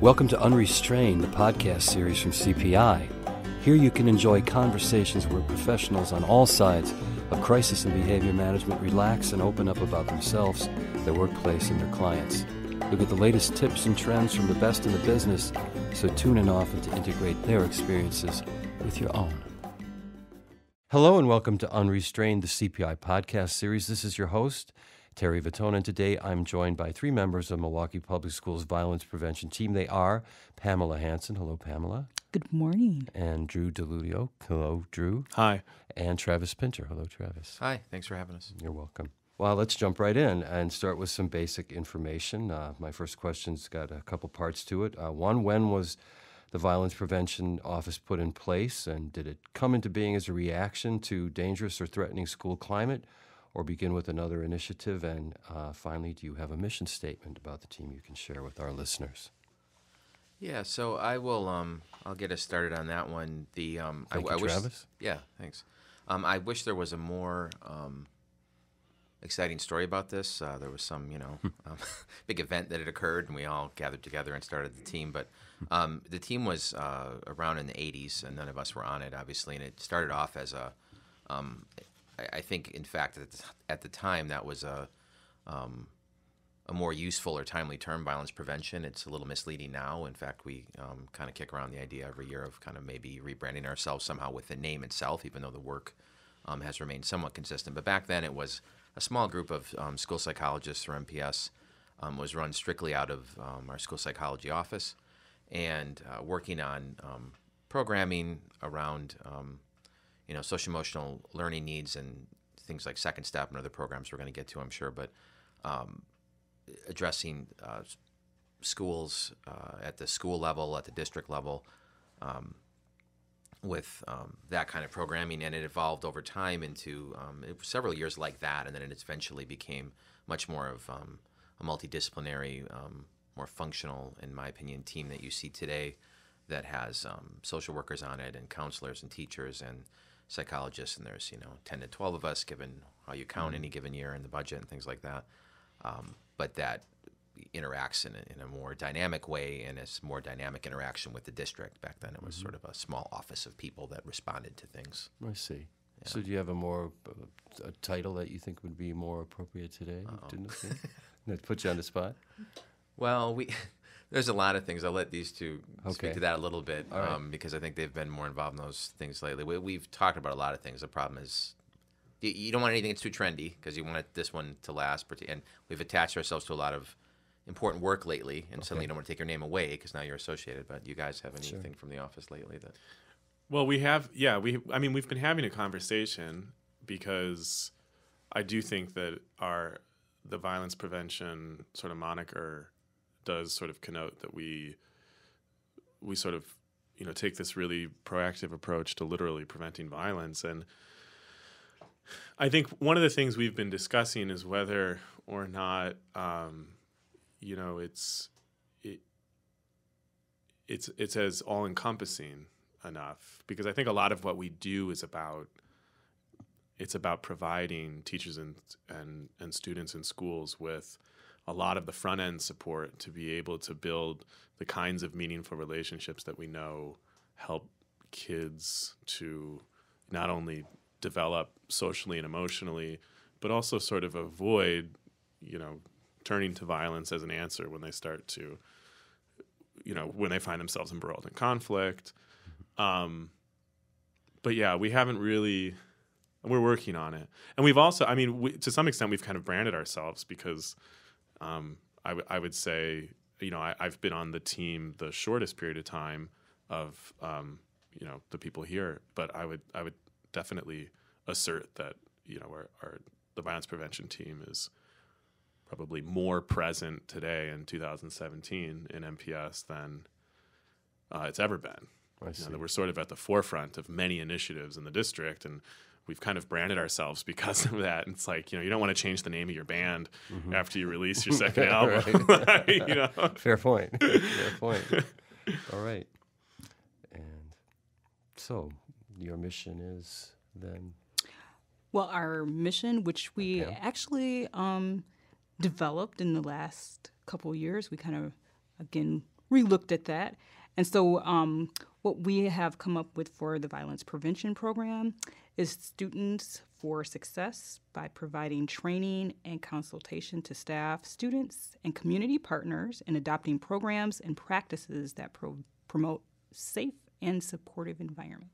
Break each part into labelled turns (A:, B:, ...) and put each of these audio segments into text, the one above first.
A: Welcome to Unrestrained, the podcast series from CPI. Here you can enjoy conversations where professionals on all sides of crisis and behavior management relax and open up about themselves, their workplace, and their clients. You'll get the latest tips and trends from the best in the business, so tune in often to integrate their experiences with your own. Hello and welcome to Unrestrained, the CPI podcast series. This is your host, Terry Vittone, and today I'm joined by three members of Milwaukee Public Schools violence prevention team. They are Pamela Hansen. Hello, Pamela.
B: Good morning.
A: And Drew Lutio. Hello, Drew.
C: Hi.
A: And Travis Pinter. Hello, Travis.
D: Hi. Thanks for having us.
A: You're welcome. Well, let's jump right in and start with some basic information. My first question's got a couple parts to it. One, when was the Violence Prevention Office put in place, and did it come into being as a reaction to dangerous or threatening school climate, or begin with another initiative? And finally, do you have a mission statement about the team you can share with our listeners?
D: Yeah, so I will. I'll get us started on that one.
A: Thank you, Travis.
D: Yeah, thanks. I wish there was a more exciting story about this. There was some, big event that had occurred, and we all gathered together and started the team. But the team was around in the 80s, and none of us were on it, obviously. And it started off as I think, in fact, at the time, that was a more useful or timely term, violence prevention. It's a little misleading now. In fact, we kind of kick around the idea every year of kind of maybe rebranding ourselves somehow with the name itself, even though the work has remained somewhat consistent. But back then, it was a small group of school psychologists, or MPS, was run strictly out of our school psychology office, and working on programming around social-emotional learning needs and things like Second Step and other programs we're going to get to, I'm sure, but addressing schools at the school level, at the district level, with that kind of programming. And it evolved over time into several years like that, and then it eventually became much more of a multidisciplinary, more functional, in my opinion, team that you see today that has social workers on it and counselors and teachers and psychologists, and there's 10 to 12 of us, given how you count any given year in the budget and things like that. But that interacts in a more dynamic way, and it's more dynamic interaction with the district. Back then, it was sort of a small office of people that responded to things.
A: I see.
D: Yeah.
A: So do you have a title that you think would be more appropriate today? That put you on the spot?
D: Well, there's a lot of things. I'll let these two
A: Okay.
D: speak to that a little bit,
A: Right.
D: because I think they've been more involved in those things lately. We've talked about a lot of things. The problem is you don't want anything that's too trendy, because you want this one to last. And we've attached ourselves to a lot of important work lately, and suddenly you don't want to take your name away because now you're associated. But you guys have anything from the office lately that?
C: Well, we have, we've been having a conversation, because I do think that the violence prevention sort of moniker does sort of connote that we sort of, take this really proactive approach to literally preventing violence. And I think one of the things we've been discussing is whether or not, it's as all-encompassing enough, because I think a lot of what we do is about providing teachers and students in schools with a lot of the front-end support to be able to build the kinds of meaningful relationships that we know help kids to not only develop socially and emotionally, but also sort of avoid, turning to violence as an answer when they start to, when they find themselves embroiled in conflict. But yeah, we haven't really, we're working on it. And we've also, to some extent, we've kind of branded ourselves, because I would say, I've been on the team the shortest period of time of, the people here, but I would definitely assert that, the violence prevention team is probably more present today in 2017 in MPS than it's ever been.
A: I see.
C: That we're sort of at the forefront of many initiatives in the district, and we've kind of branded ourselves because of that. And it's like, you don't want to change the name of your band after you release your second album.
A: Fair point. Fair point. All right. And so your mission is then?
B: Well, our mission, which we actually developed in the last couple of years, we kind of, again, relooked at that. And so what we have come up with for the violence prevention program is Students for Success by providing training and consultation to staff, students, and community partners in adopting programs and practices that promote safe and supportive environments.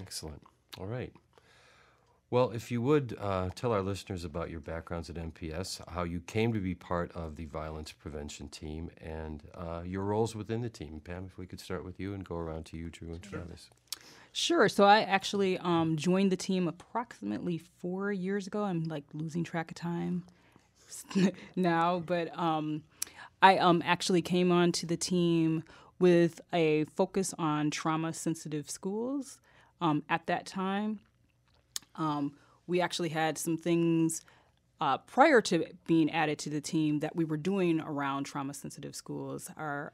A: Excellent. All right. Well, if you would tell our listeners about your backgrounds at MPS, how you came to be part of the violence prevention team, and your roles within the team. Pam, if we could start with you and go around to you, Drew, and Travis.
B: Sure. So I actually joined the team approximately 4 years ago. I'm like losing track of time now, but I actually came onto the team with a focus on trauma-sensitive schools at that time. We actually had some things prior to being added to the team that we were doing around trauma-sensitive schools. Our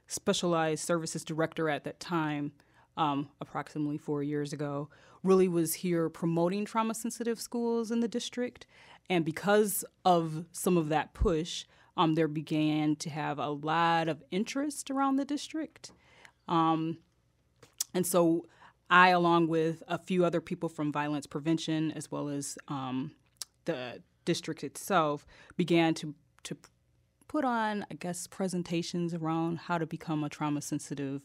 B: specialized services director at that time, approximately 4 years ago, really was here promoting trauma-sensitive schools in the district. And because of some of that push, there began to have a lot of interest around the district. And so I, along with a few other people from violence prevention, as well as the district itself, began to put on, I guess, presentations around how to become a trauma-sensitive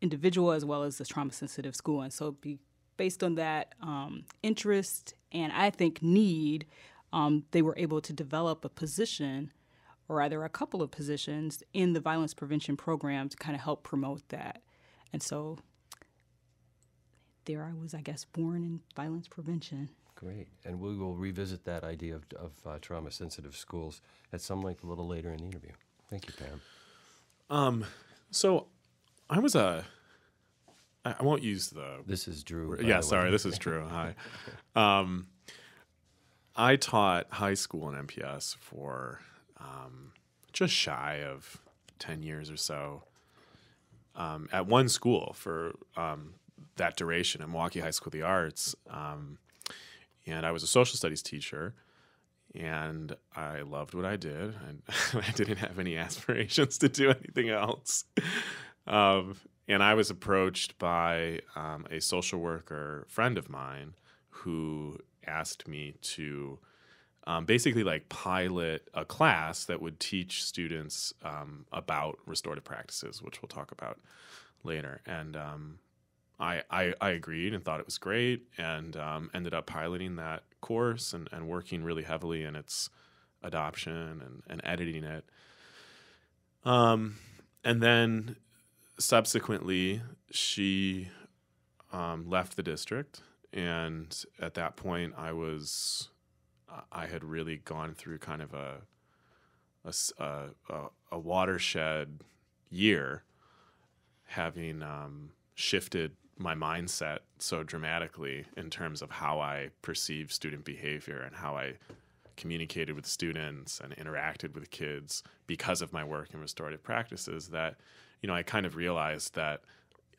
B: individual as well as a trauma-sensitive school. And so based on that interest and, I think, need, they were able to develop a position, or rather a couple of positions, in the violence prevention program to kind of help promote that. And so there I was, I guess, born in violence prevention.
A: Great. And we will revisit that idea of trauma-sensitive schools at some length a little later in the interview. Thank you, Pam.
C: So I was I won't use the...
A: This is Drew.
C: Yeah, sorry, this is Drew. Hi. I taught high school in MPS for just shy of 10 years or so at one school for that duration at Milwaukee High School of the Arts. And I was a social studies teacher, and I loved what I did. And I didn't have any aspirations to do anything else. And I was approached by a social worker friend of mine who asked me to basically like pilot a class that would teach students about restorative practices, which we'll talk about later. And I agreed and thought it was great, and ended up piloting that course and working really heavily in its adoption and editing it. And then subsequently, she left the district, and at that point, I had really gone through kind of a watershed year, having shifted my mindset so dramatically in terms of how I perceived student behavior and how I communicated with students and interacted with kids because of my work in restorative practices, that, I kind of realized that,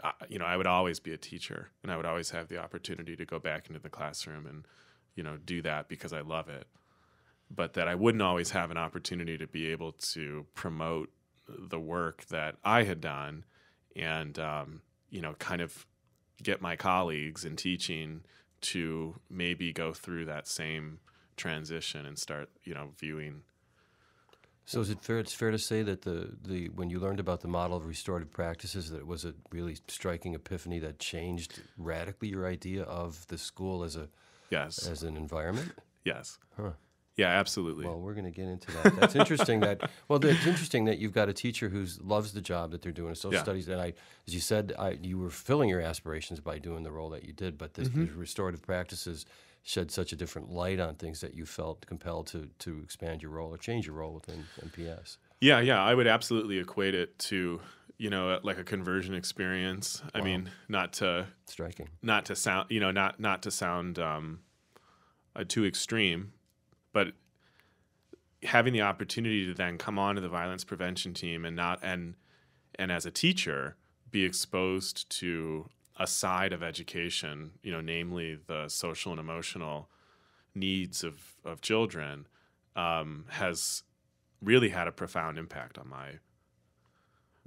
C: I would always be a teacher, and I would always have the opportunity to go back into the classroom and, do that because I love it, but that I wouldn't always have an opportunity to be able to promote the work that I had done and, kind of get my colleagues in teaching to maybe go through that same transition and start, viewing.
A: So is it fair? It's fair to say that the when you learned about the model of restorative practices, that it was a really striking epiphany that changed radically your idea of the school as an environment?
C: Yes.
A: Huh.
C: Yeah, absolutely.
A: Well, we're going to get into that. That's interesting. It's interesting that you've got a teacher who loves the job that they're doing in social studies. And as you said, you were fulfilling your aspirations by doing the role that you did, but these restorative practices shed such a different light on things that you felt compelled to expand your role or change your role within MPS.
C: Yeah, I would absolutely equate it to, like a conversion experience. Wow. I mean, not to sound, not to sound too extreme, but having the opportunity to then come onto the violence prevention team and as a teacher be exposed to a side of education, namely the social and emotional needs of children, has really had a profound impact on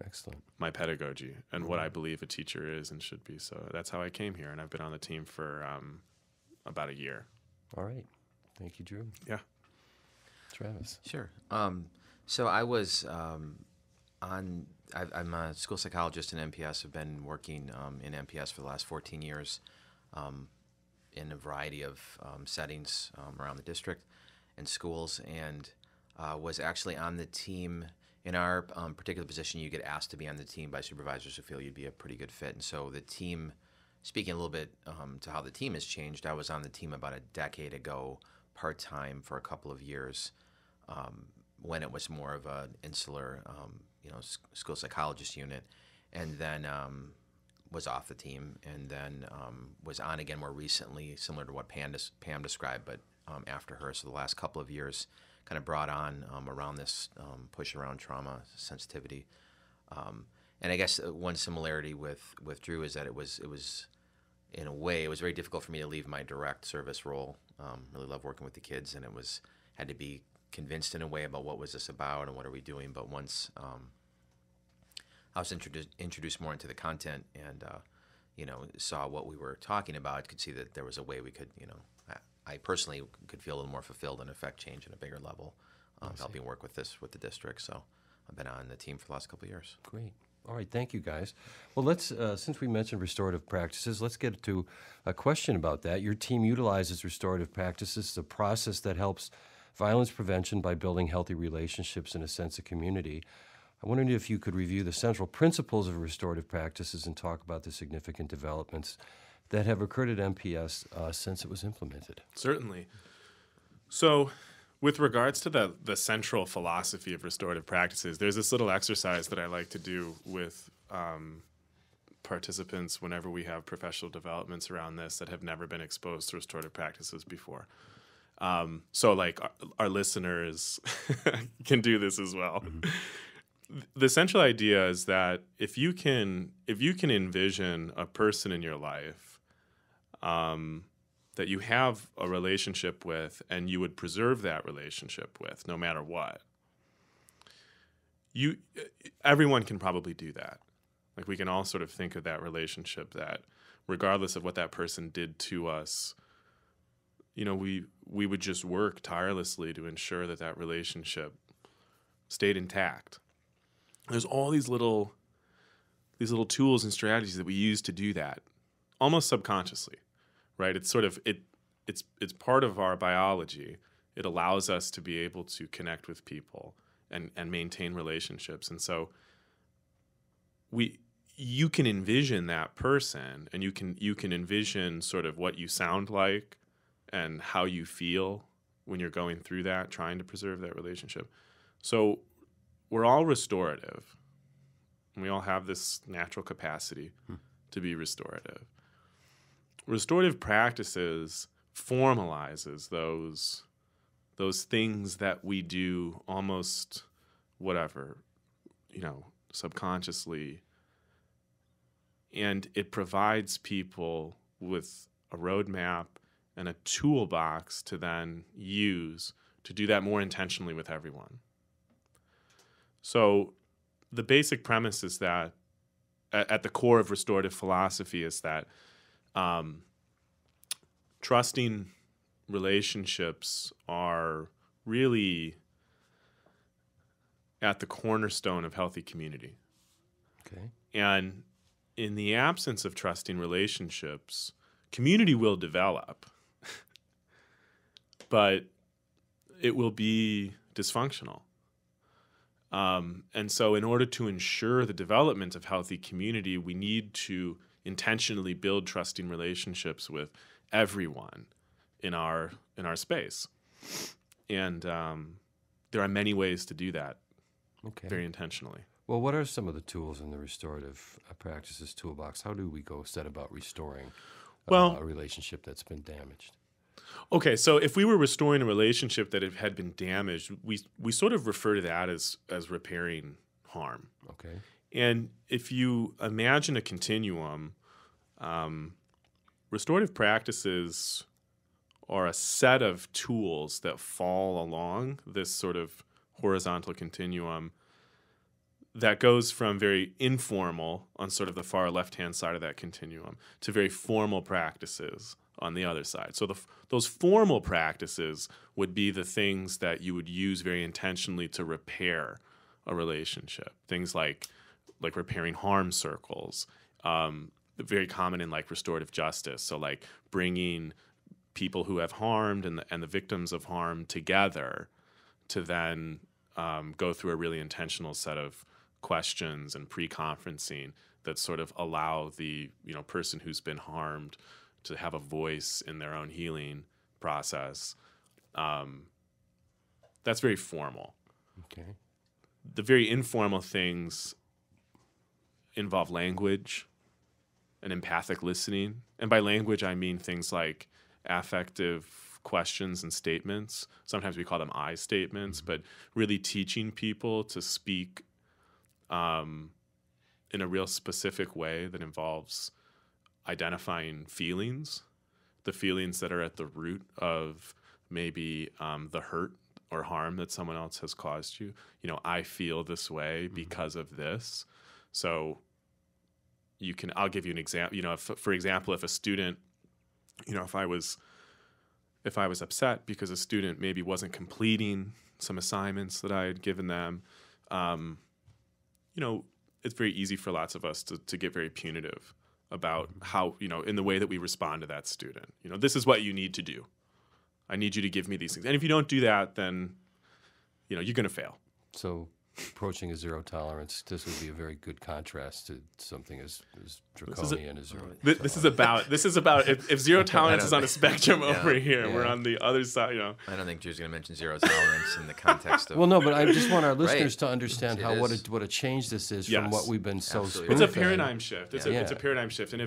A: Excellent.
C: my pedagogy and what I believe a teacher is and should be. So that's how I came here, and I've been on the team for about a year.
A: All right. Thank you, Drew.
C: Yeah.
A: Travis.
D: Sure. So I was I'm a school psychologist in MPS. I've been working in MPS for the last 14 years in a variety of settings around the district and schools, and was actually on the team. In our particular position, you get asked to be on the team by supervisors who feel you'd be a pretty good fit. And so the team, speaking a little bit to how the team has changed, I was on the team about a decade ago, part-time for a couple of years, when it was more of an insular, school psychologist unit, and then was off the team, and then was on again more recently, similar to what Pam described, but after her. So the last couple of years, kind of brought on around this push around trauma sensitivity. And I guess one similarity with Drew is that it was in a way, it was very difficult for me to leave my direct service role. Really love working with the kids, and had to be convinced in a way about what was this about and what are we doing. But once I was introduced more into the content and saw what we were talking about, could see that there was a way we could, I personally could feel a little more fulfilled and affect change at a bigger level, helping work with the district. So I've been on the team for the last couple of years.
A: Great. All right, thank you, guys. Well, let's since we mentioned restorative practices, let's get to a question about that. Your team utilizes restorative practices. It's a process that helps violence prevention by building healthy relationships and a sense of community. I wondered if you could review the central principles of restorative practices and talk about the significant developments that have occurred at MPS since it was implemented.
C: Certainly. So with regards to the central philosophy of restorative practices, there's this little exercise that I like to do with participants whenever we have professional developments around this that have never been exposed to restorative practices before. So like our listeners can do this as well. Mm-hmm. The central idea is that if you can envision a person in your life that you have a relationship with and you would preserve that relationship with no matter what, everyone can probably do that. Like we can all sort of think of that relationship that regardless of what that person did to us, we would just work tirelessly to ensure that relationship stayed intact. There's all these little tools and strategies that we use to do that, almost subconsciously, right? It's sort of it's part of our biology. It allows us to be able to connect with people and maintain relationships. And so you can envision that person, and you can envision sort of what you sound like and how you feel when you're going through that, trying to preserve that relationship. So we're all restorative, and we all have this natural capacity to be restorative. Restorative practices formalizes those things that we do almost subconsciously, and it provides people with a roadmap and a toolbox to then use to do that more intentionally with everyone. So the basic premise is that at the core of restorative philosophy is that trusting relationships are really at the cornerstone of healthy community.
A: Okay.
C: And in the absence of trusting relationships, community will develop, but it will be dysfunctional. And so in order to ensure the development of healthy community, we need to intentionally build trusting relationships with everyone in our space. And there are many ways to do that very intentionally.
A: Well, what are some of the tools in the restorative practices toolbox? How do we go set about restoring a relationship that's been damaged?
C: Okay, so if we were restoring a relationship that had been damaged, we sort of refer to that as repairing harm.
A: Okay.
C: And if you imagine a continuum, restorative practices are a set of tools that fall along this sort of horizontal continuum that goes from very informal on sort of the far left-hand side of that continuum to very formal practices on the other side. So those formal practices would be the things that you would use very intentionally to repair a relationship. Things like repairing harm circles, very common in like restorative justice. So like bringing people who have harmed and the victims of harm together to then go through a really intentional set of questions and pre-conferencing that sort of allow the person who's been harmed to have a voice in their own healing process. That's very formal.
A: Okay.
C: The very informal things involve language and empathic listening. And by language, I mean things like affective questions and statements. Sometimes we call them I statements, but really teaching people to speak in a real specific way that involves identifying feelings, the feelings that are at the root of maybe the hurt or harm that someone else has caused you. I feel this way because of this. So I'll give you an example. For example, if a student, if I was upset because a student maybe wasn't completing some assignments that I had given them, it's very easy for lots of us to get very punitive about how, in the way that we respond to that student. This is what you need to do. I need you to give me these things. And if you don't do that, then, you're going to fail.
A: So approaching a zero tolerance, this would be a very good contrast to something as draconian as zero.
C: This is about if zero tolerance is on a spectrum over here, we're on the other side.
D: I don't think Drew's going to mention zero tolerance in the context of.
A: Well, no, but I just want our listeners to understand
D: It
A: what a change this is
C: Yes.
A: from what we've been so
D: Absolutely.
C: It's a
A: spoon-fed.
C: paradigm shift. It's a paradigm shift. And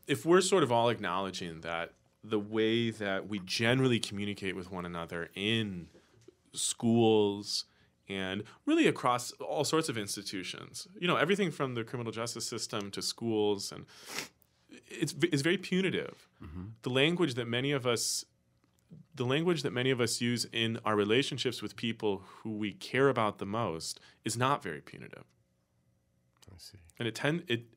C: if we're sort of all acknowledging that the way that we generally communicate with one another in schools and really across all sorts of institutions, everything from the criminal justice system to schools, and it's very punitive. Mm-hmm. The language that many of us use in our relationships with people who we care about the most is not very punitive.
A: I see.
C: And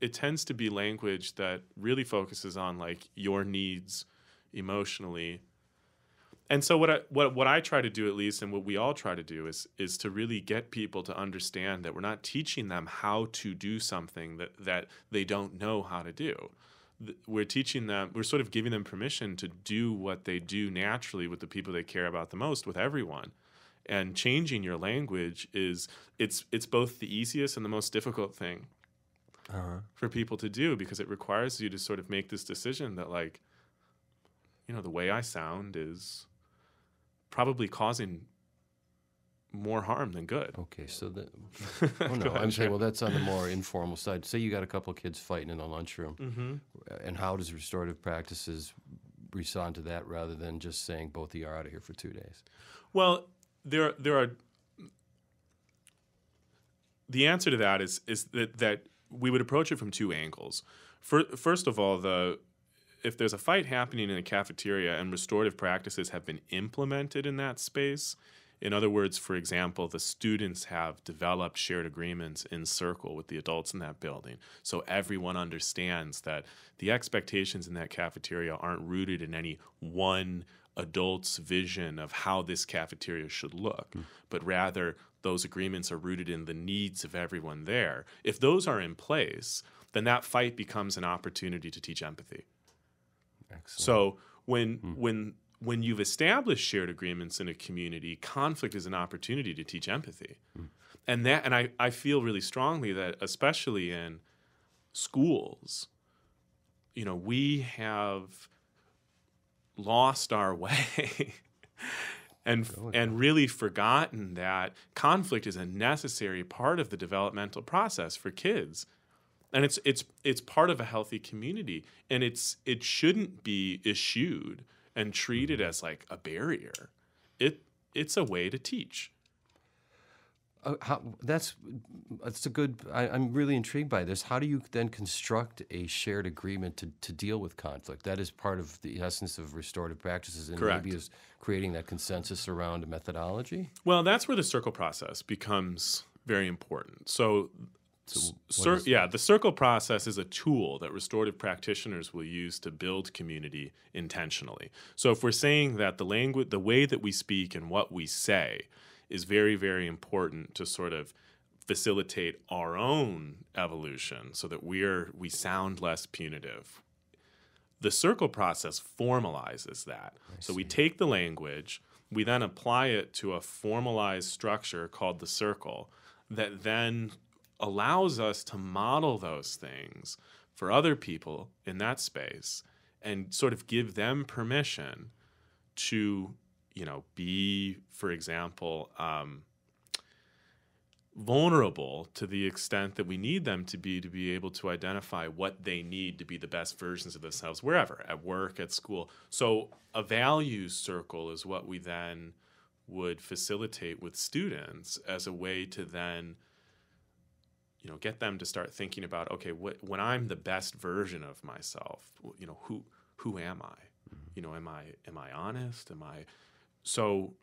C: it tends to be language that really focuses on like your needs emotionally. And so what I try to do, at least, and what we all try to do is to really get people to understand that we're not teaching them how to do something that they don't know how to do. We're teaching them, we're sort of giving them permission to do what they do naturally with the people they care about the most, with everyone. And changing your language it's both the easiest and the most difficult thing for people to do, because it requires you to sort of make this decision that, like, the way I sound is probably causing more harm than good.
A: Okay, so I'm saying, well, that's on the more informal side. Say you got a couple of kids fighting in a lunchroom, and how does restorative practices respond to that rather than just saying both of you are out of here for 2 days?
C: Well, there are. The answer to that is that we would approach it from two angles. First of all, if there's a fight happening in a cafeteria and restorative practices have been implemented in that space, in other words, for example, the students have developed shared agreements in circle with the adults in that building, so everyone understands that the expectations in that cafeteria aren't rooted in any one adult's vision of how this cafeteria should look, but rather those agreements are rooted in the needs of everyone there. If those are in place, then that fight becomes an opportunity to teach empathy.
A: Excellent.
C: So when you've established shared agreements in a community, conflict is an opportunity to teach empathy. And I feel really strongly that, especially in schools, we have lost our way and really forgotten that conflict is a necessary part of the developmental process for kids. And it's part of a healthy community, and it shouldn't be eschewed and treated as like a barrier. It's a way to teach.
A: That's a good. I'm really intrigued by this. How do you then construct a shared agreement to deal with conflict? That is part of the essence of restorative practices, and
C: Correct.
A: maybe is creating that consensus around a methodology.
C: Well, that's where the circle process becomes very important. So the circle process is a tool that restorative practitioners will use to build community intentionally. So if we're saying that the way that we speak and what we say is very, very important to sort of facilitate our own evolution so that we sound less punitive. The circle process formalizes that. So we take the language, we then apply it to a formalized structure called the circle that then allows us to model those things for other people in that space and sort of give them permission to be, for example, vulnerable to the extent that we need them to be able to identify what they need to be the best versions of themselves wherever, at work, at school. So a values circle is what we then would facilitate with students as a way to then get them to start thinking about, okay, when I'm the best version of myself, who am I? Am I honest? So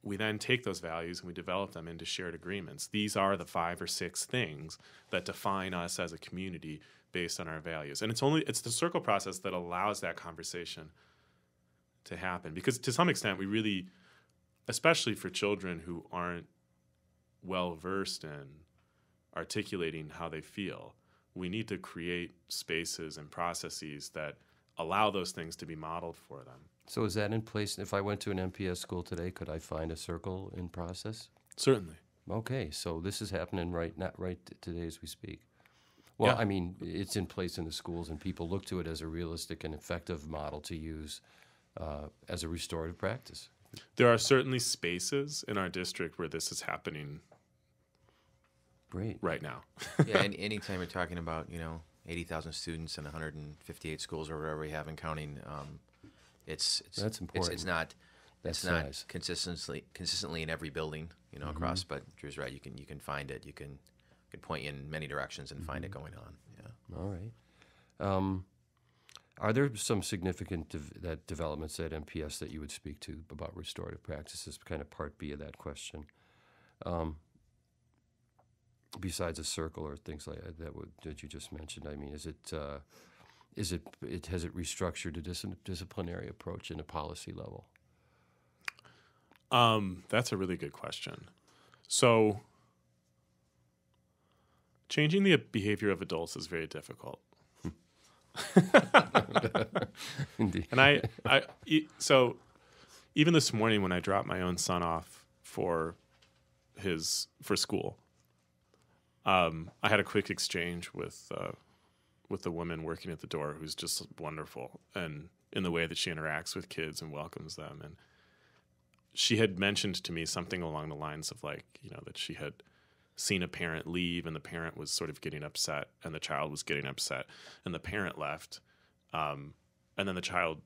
C: we then take those values and we develop them into shared agreements. These are the 5 or 6 things that define us as a community based on our values. And it's the circle process that allows that conversation to happen. Because to some extent, we really, especially for children who aren't well versed in articulating how they feel, we need to create spaces and processes that allow those things to be modeled for them.
A: So is that in place? If I went to an MPS school today, could I find a circle in process?
C: Certainly.
A: Okay, so this is happening right today as we speak. Well,
C: Yeah.
A: I mean, it's in place in the schools, and people look to it as a realistic and effective model to use as a restorative practice.
C: There are certainly spaces in our district where this is happening.
A: Great.
C: Right now.
D: Yeah, and anytime you're talking about 80,000 students and 158 schools or whatever we have in counting, it's
A: That's important.
D: It's not
A: size.
D: consistently in every building across. But Drew's right. You can find it. You can point you in many directions and find it going on. Yeah.
A: All right. Are there some significant developments at MPS that you would speak to about restorative practices? Kind of part B of that question. Besides a circle or things like that you just mentioned, I mean, has it restructured a disciplinary approach in a policy level?
C: That's a really good question. So, changing the behavior of adults is very difficult.
A: Indeed.
C: And so even this morning when I dropped my own son off for school, I had a quick exchange with the woman working at the door, who's just wonderful, and in the way that she interacts with kids and welcomes them. And she had mentioned to me something along the lines of that she had seen a parent leave, and the parent was sort of getting upset, and the child was getting upset, and the parent left, and then the child,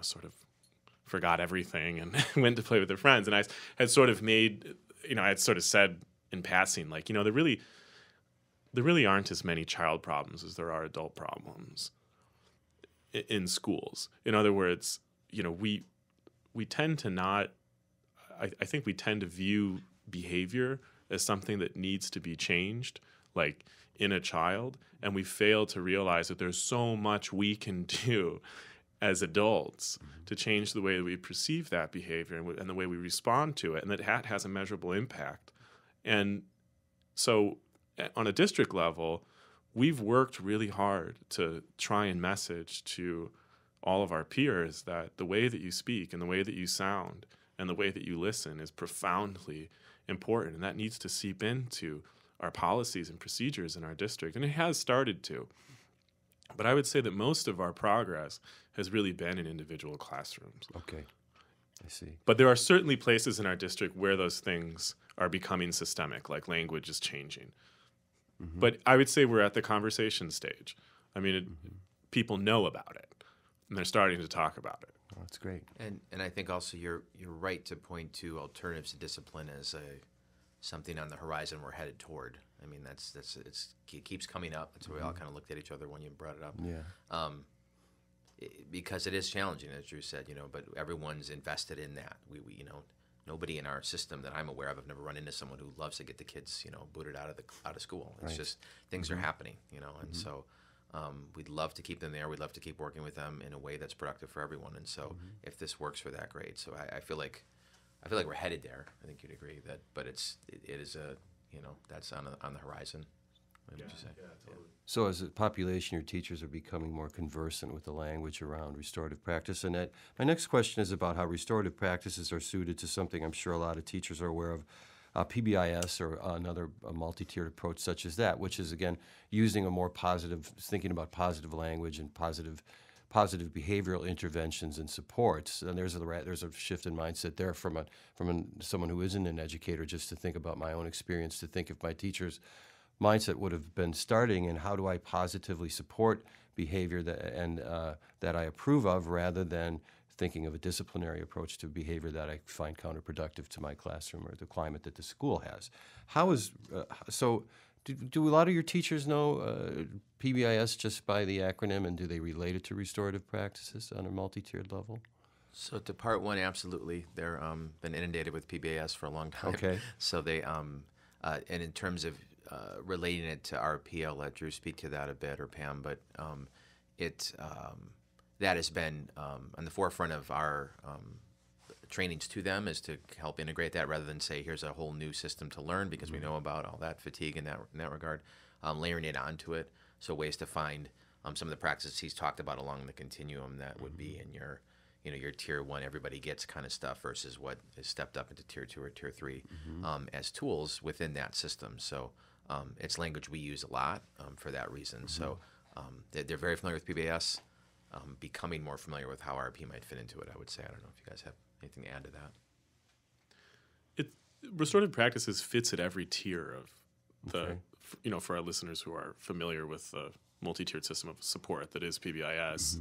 C: sort of forgot everything and went to play with their friends. And I had sort of I had sort of said in passing, there really aren't as many child problems as there are adult problems in schools. In other words, we tend to not. I think we tend to view behavior as something that needs to be changed, like in a child, and we fail to realize that there's so much we can do as adults to change the way that we perceive that behavior and the way we respond to it, and that has a measurable impact. And so on a district level, we've worked really hard to try and message to all of our peers that the way that you speak and the way that you sound and the way that you listen is profoundly important, and that needs to seep into our policies and procedures in our district, and it has started to. But I would say that most of our progress has really been in individual classrooms.
A: Okay, I see.
C: But there are certainly places in our district where those things are becoming systemic, like language is changing. Mm-hmm. But I would say we're at the conversation stage. I mean, people know about it, and they're starting to talk about it.
A: Oh, that's great.
D: And I think also you're right to point to alternatives to discipline as something on the horizon we're headed toward. I mean, it keeps coming up. That's why we all kind of looked at each other when you brought it up.
A: Yeah.
D: Because it is challenging, as Drew said, but everyone's invested in that. We nobody in our system that I'm aware of, I've never run into someone who loves to get the kids, booted out of school. It's just things are happening, and so we'd love to keep them there. We'd love to keep working with them in a way that's productive for everyone. And so if this works for that, great. So I feel like we're headed there. I think you'd agree that, but it is a, that's on the horizon. What would you say?
C: Yeah, totally.
A: So as a population, your teachers are becoming more conversant with the language around restorative practice. And my next question is about how restorative practices are suited to something I'm sure a lot of teachers are aware of, PBIS or another multi-tiered approach such as that, which is, again, using a more positive, thinking about positive language and positive behavioral interventions and supports. And there's a shift in mindset there from someone who isn't an educator, just to think about my own experience, to think if my teachers mindset would have been starting and how do I positively support behavior that I approve of, rather than thinking of a disciplinary approach to behavior that I find counterproductive to my classroom or the climate that the school has. Do a lot of your teachers know PBIS just by the acronym, and do they relate it to restorative practices on a multi-tiered level?
D: So to part one, absolutely. They're been inundated with PBIS for a long time.
A: Okay.
D: So they and in terms of relating it to RP, I'll let Drew speak to that a bit, or Pam, but that has been on the forefront of our trainings to them, is to help integrate that rather than say, here's a whole new system to learn, because we know about all that fatigue in that regard, layering it onto it. So ways to find some of the practices he's talked about along the continuum that would be in your tier one, everybody gets kind of stuff, versus what is stepped up into tier two or tier three as tools within that system. So it's language we use a lot for that reason. So they're very familiar with PBS, becoming more familiar with how RP might fit into it, I would say. I don't know if you guys have anything to add to that.
C: Restorative practices fits at every tier of the,
A: Okay.
C: For our listeners who are familiar with the multi-tiered system of support that is PBIS,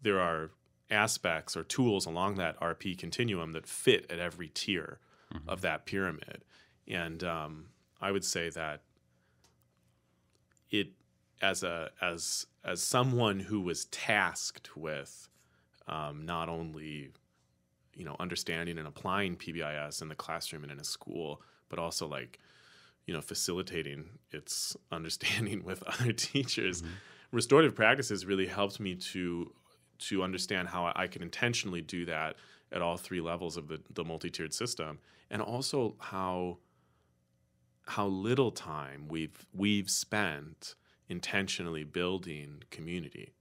C: there are aspects or tools along that RP continuum that fit at every tier of that pyramid. And I would say that it, as someone who was tasked with not only understanding and applying PBIS in the classroom and in a school, but also facilitating its understanding with other teachers, restorative practices really helped me to understand how I could intentionally do that at all three levels of the multi-tiered system, and also how little time we've spent intentionally building community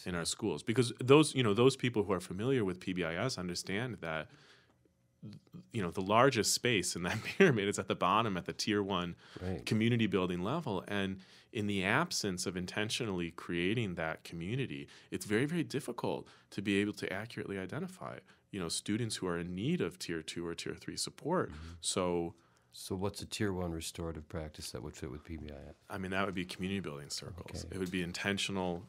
C: in our schools. Because those people who are familiar with PBIS understand that the largest space in that pyramid is at the bottom, at the tier one community building level. And in the absence of intentionally creating that community, it's very, very difficult to be able to accurately identify, students who are in need of tier two or tier three support. So
A: what's a tier one restorative practice that would fit with PBIS?
C: I mean, that would be community building circles.
A: Okay.
C: It would be intentional.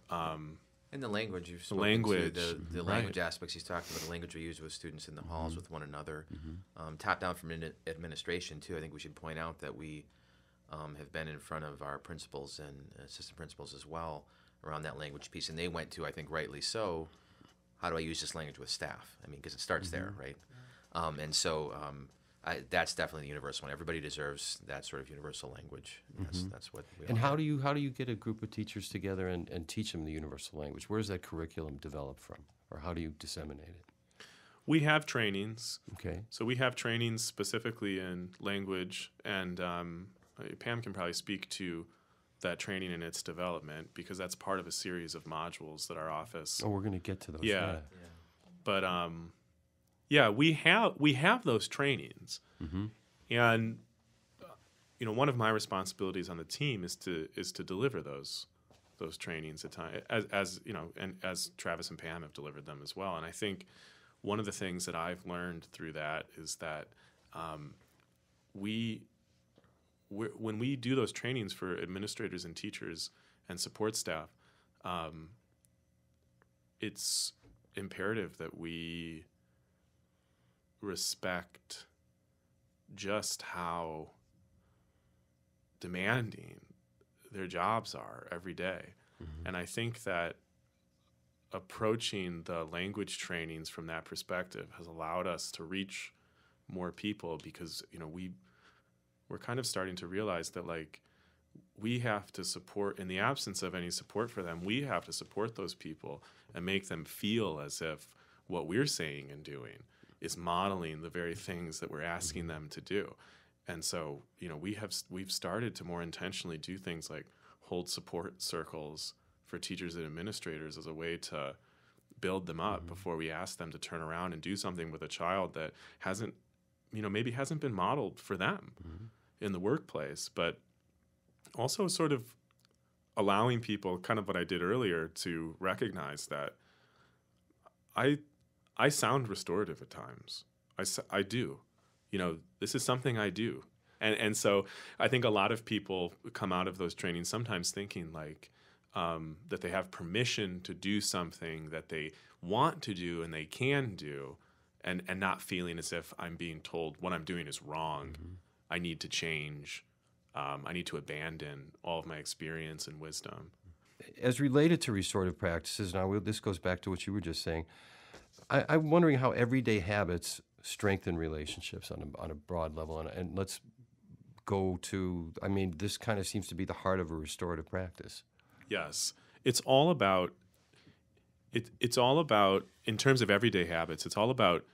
D: And the language you've spoken
C: Language,
D: to, the language aspects he's talked about, the language we use with students in the halls with one another, top down from administration too. I think we should point out that we have been in front of our principals and assistant principals as well around that language piece, and they went to, I think rightly so, how do I use this language with staff? I mean, because it starts there, right? And so that's definitely the universal one. Everybody deserves that sort of universal language. That's what we
A: And
D: all
A: how
D: have.
A: do you get a group of teachers together and teach them the universal language? Where does that curriculum develop from, or how do you disseminate it?
C: We have trainings.
A: Okay.
C: So we have trainings specifically in language, and Pam can probably speak to that training and its development, because that's part of a series of modules that our office.
A: Oh, we're going to get to those.
C: Yeah. But we have those trainings, and one of my responsibilities on the team is to deliver those trainings at time, as and as Travis and Pam have delivered them as well. And I think one of the things that I've learned through that is that when we do those trainings for administrators and teachers and support staff, it's imperative that we respect just how demanding their jobs are every day. Mm-hmm. And I think that approaching the language trainings from that perspective has allowed us to reach more people, because, you know, we're kind of starting to realize that, like, we have to support, in the absence of any support for them, we have to support those people and make them feel as if what we're saying and doing is modeling the very things that we're asking them to do. And so, you know, we've started to more intentionally do things like hold support circles for teachers and administrators as a way to build them up before we ask them to turn around and do something with a child that hasn't, you know, maybe hasn't been modeled for them in the workplace, but also sort of allowing people, kind of what I did earlier, to recognize that I sound restorative at times. I do. You know, this is something I do. And so I think a lot of people come out of those trainings sometimes thinking like that they have permission to do something that they want to do and they can do, and not feeling as if I'm being told what I'm doing is wrong. I need to change. I need to abandon all of my experience and wisdom.
A: As related to restorative practices, now this goes back to what you were just saying. I'm wondering how everyday habits strengthen relationships on a broad level. And let's go to, I mean, this kind of seems to be the heart of a restorative practice.
C: Yes. It's all about, in terms of everyday habits, it's all about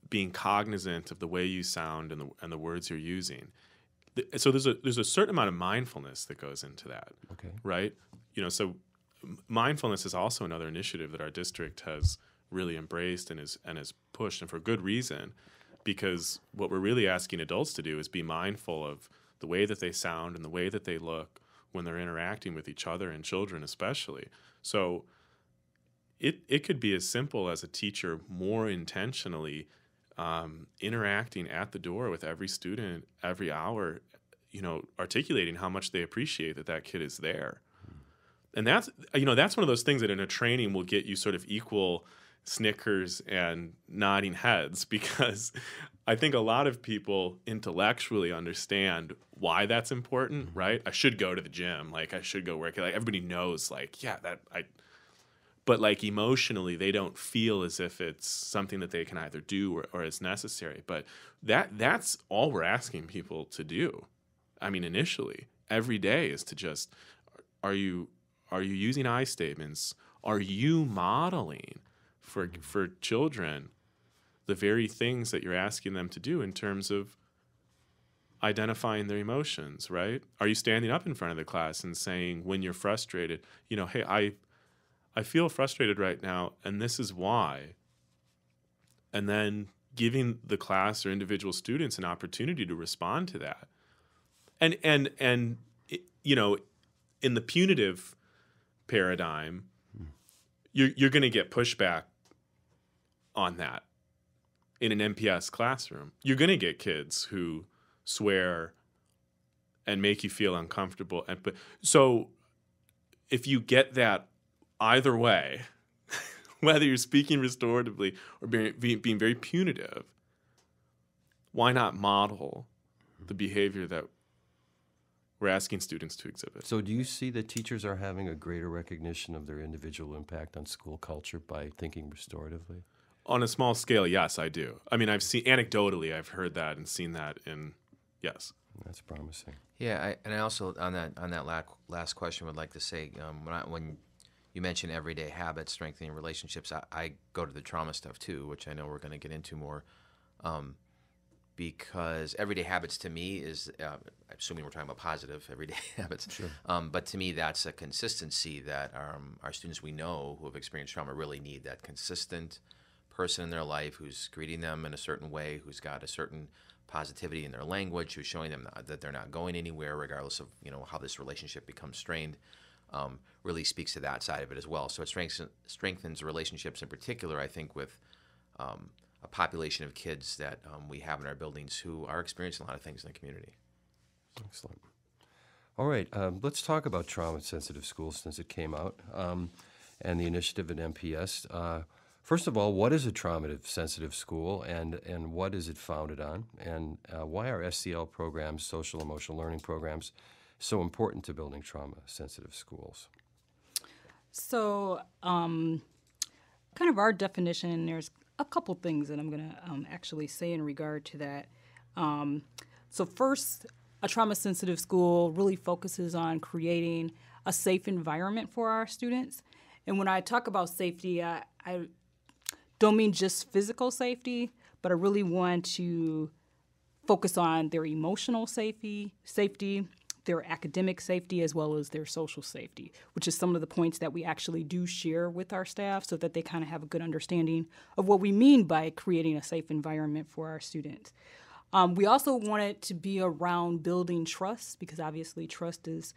C: being cognizant of the way you sound and the words you're using. So there's a certain amount of mindfulness that goes into that,
A: okay,
C: right? You know, so mindfulness is also another initiative that our district has really embraced and has pushed, and for good reason, because what we're really asking adults to do is be mindful of the way that they sound and the way that they look when they're interacting with each other, and children especially. So it could be as simple as a teacher more intentionally interacting at the door with every student every hour, you know, articulating how much they appreciate that kid is there. And that's one of those things that in a training will get you sort of equal snickers and nodding heads, because I think a lot of people intellectually understand why that's important, right? I should go to the gym, like I should go work. Like everybody knows, like, yeah, but like emotionally, they don't feel as if it's something that they can either do or is necessary. But that's all we're asking people to do. I mean, initially, every day is to just, are you using I statements? Are you modeling for children the very things that you're asking them to do in terms of identifying their emotions, right? Are you standing up in front of the class and saying, when you're frustrated, you know, hey, I feel frustrated right now, and this is why. And then giving the class or individual students an opportunity to respond to that. And you know, in the punitive paradigm, you're going to get pushback on that. In an MPS classroom, you're going to get kids who swear and make you feel uncomfortable. So if you get that either way, whether you're speaking restoratively or being very punitive, why not model the behavior that we're asking students to exhibit?
A: So do you see that teachers are having a greater recognition of their individual impact on school culture by thinking restoratively?
C: On a small scale, yes, I do. I mean, anecdotally, I've heard that and seen that yes.
A: That's promising.
D: Yeah, I also, on that last question, would like to say, when you mention everyday habits, strengthening relationships, I go to the trauma stuff too, which I know we're going to get into more, because everyday habits to me is, assuming we're talking about positive everyday habits,
A: sure.
D: But to me that's a consistency that our students we know who have experienced trauma really need, that consistent person in their life who's greeting them in a certain way, who's got a certain positivity in their language, who's showing them that they're not going anywhere regardless of, you know, how this relationship becomes strained. Really speaks to that side of it as well. So it strengthens relationships in particular, I think, with a population of kids that we have in our buildings who are experiencing a lot of things in the community.
A: Excellent. All right, let's talk about trauma-sensitive schools since it came out, and the initiative at MPS. First of all, what is a trauma-sensitive school, and what is it founded on, and why are SEL programs, social emotional learning programs, so important to building trauma-sensitive schools?
B: So, kind of our definition, there's a couple things that I'm going to actually say in regard to that. So first, a trauma-sensitive school really focuses on creating a safe environment for our students. And when I talk about safety, I don't mean just physical safety, but I really want to focus on their emotional safety, their academic safety, as well as their social safety, which is some of the points that we actually do share with our staff so that they kind of have a good understanding of what we mean by creating a safe environment for our students. We also want it to be around building trust, because obviously trust is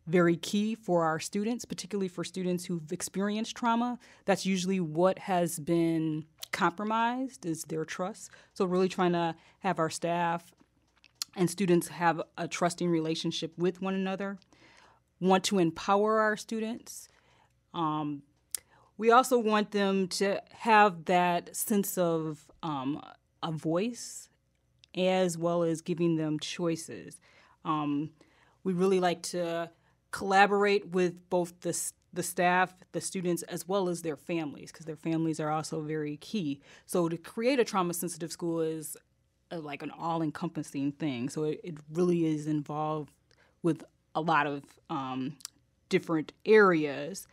B: very key for our students, particularly for students who've experienced trauma. That's usually what has been compromised, is their trust. So really trying to have our staff and students have a trusting relationship with one another. Want to empower our students. We also want them to have that sense of a voice, as well as giving them choices. We really like to collaborate with both the staff, the students, as well as their families, because their families are also very key. So to create a trauma-sensitive school is like an all-encompassing thing. So it really is involved with a lot of different areas.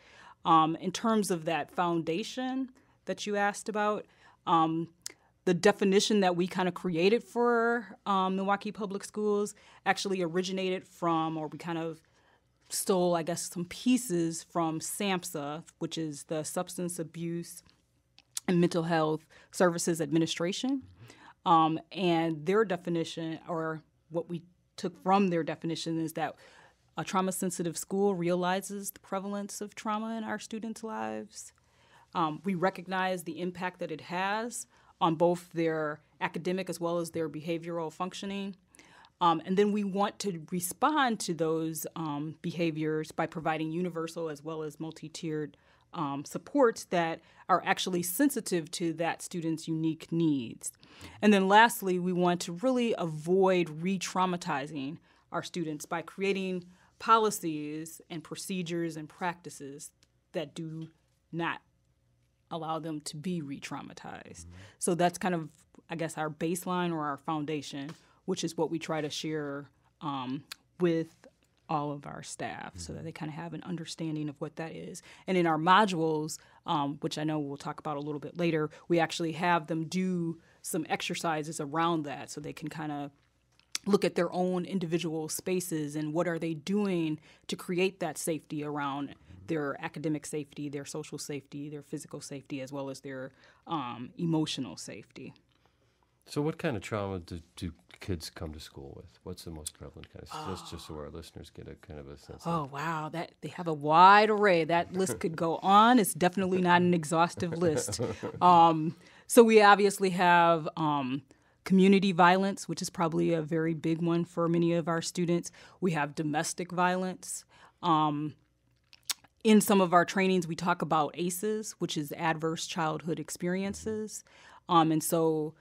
B: In terms of that foundation that you asked about, the definition that we kind of created for Milwaukee Public Schools actually originated from, or we kind of stole, I guess, some pieces from SAMHSA, which is the Substance Abuse and Mental Health Services Administration. And their definition, or what we took from their definition, is that a trauma-sensitive school realizes the prevalence of trauma in our students' lives. We recognize the impact that it has on both their academic as well as their behavioral functioning. And then we want to respond to those behaviors by providing universal as well as multi-tiered supports that are actually sensitive to that student's unique needs. And then lastly, we want to really avoid re-traumatizing our students by creating policies and procedures and practices that do not allow them to be re-traumatized. Mm-hmm. So that's kind of, I guess, our baseline or our foundation, which is what we try to share with all of our staff, so that they kind of have an understanding of what that is. And in our modules, which I know we'll talk about a little bit later, we actually have them do some exercises around that so they can kind of look at their own individual spaces and what are they doing to create that safety around their academic safety, their social safety, their physical safety, as well as their emotional safety.
A: So what kind of trauma do kids come to school with? What's the most prevalent kind of just so our listeners get a kind of a sense of?
B: Wow, that they have a wide array. That list could go on. It's definitely not an exhaustive list. So we obviously have community violence, which is probably a very big one for many of our students. We have domestic violence. In some of our trainings, we talk about ACEs, which is adverse childhood experiences. And so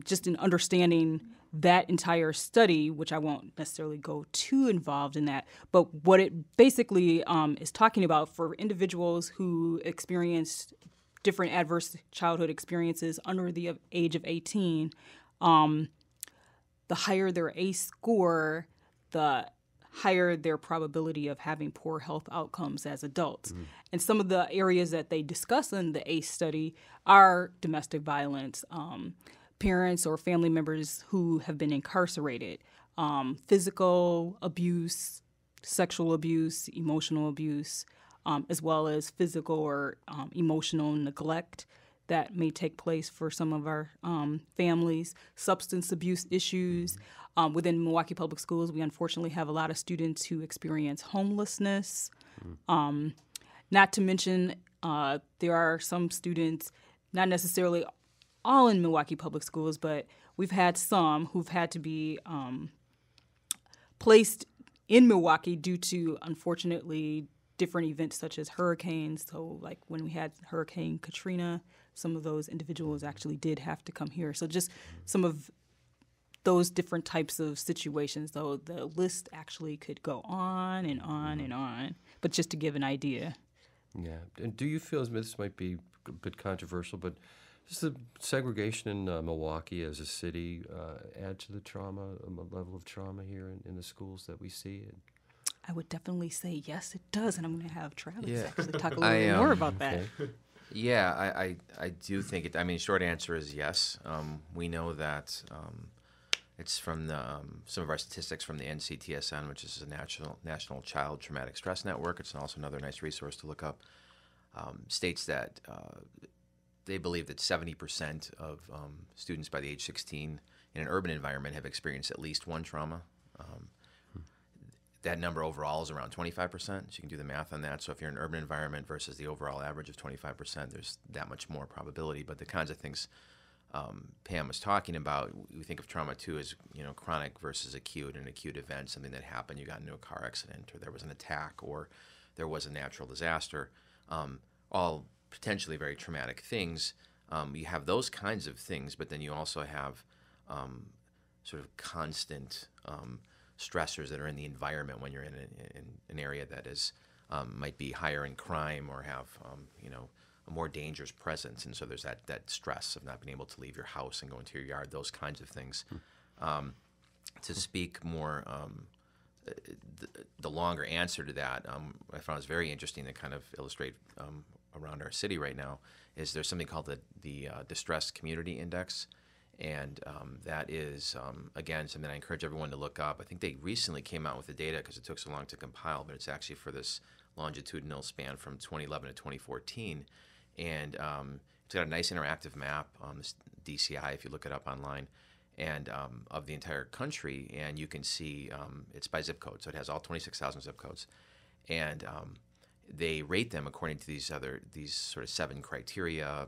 B: just in understanding that entire study, which I won't necessarily go too involved in that, but what it basically is talking about for individuals who experienced different adverse childhood experiences under the age of 18, the higher their ACE score, the higher their probability of having poor health outcomes as adults. Mm. And some of the areas that they discuss in the ACE study are domestic violence, parents or family members who have been incarcerated, physical abuse, sexual abuse, emotional abuse, as well as physical or emotional neglect that may take place for some of our families, substance abuse issues. Within Milwaukee Public Schools, we unfortunately have a lot of students who experience homelessness. Not to mention, there are some students, not necessarily all in Milwaukee Public Schools, but we've had some who've had to be placed in Milwaukee due to, unfortunately, different events such as hurricanes. So like when we had Hurricane Katrina, some of those individuals actually did have to come here. So just some of those different types of situations, though the list actually could go on and on and on, but just to give an idea.
A: Yeah. And do you feel, as this might be a bit controversial, but does the segregation in Milwaukee as a city add to the trauma, level of trauma here in the schools that we see?
B: I would definitely say yes, it does, and I'm going to have Travis
D: Yeah.
B: actually talk a little bit more about that.
A: Okay.
D: Yeah, I do think it. I mean, short answer is yes. We know that it's from the, some of our statistics from the NCTSN, which is a National Child Traumatic Stress Network. It's also another nice resource to look up. States that they believe that 70% of students by the age 16 in an urban environment have experienced at least one trauma. That number overall is around 25%, so you can do the math on that. So if you're in an urban environment versus the overall average of 25%, there's that much more probability. But the kinds of things Pam was talking about, we think of trauma too as, you know, chronic versus acute. An acute event, something that happened, you got into a car accident, or there was an attack, or there was a natural disaster, all potentially very traumatic things. You have those kinds of things, but then you also have sort of constant stressors that are in the environment when you're in an area that is might be higher in crime or have you know, a more dangerous presence, and so there's that stress of not being able to leave your house and go into your yard, those kinds of things. To speak more, the longer answer to that, I found it was very interesting to kind of illustrate around our city right now, is there's something called the Distressed Community Index. And that is, again, something I encourage everyone to look up. I think they recently came out with the data because it took so long to compile, but it's actually for this longitudinal span from 2011 to 2014. And it's got a nice interactive map, this DCI, if you look it up online, and of the entire country. And you can see it's by zip code, so it has all 26,000 zip codes. And they rate them according to these sort of 7 criteria,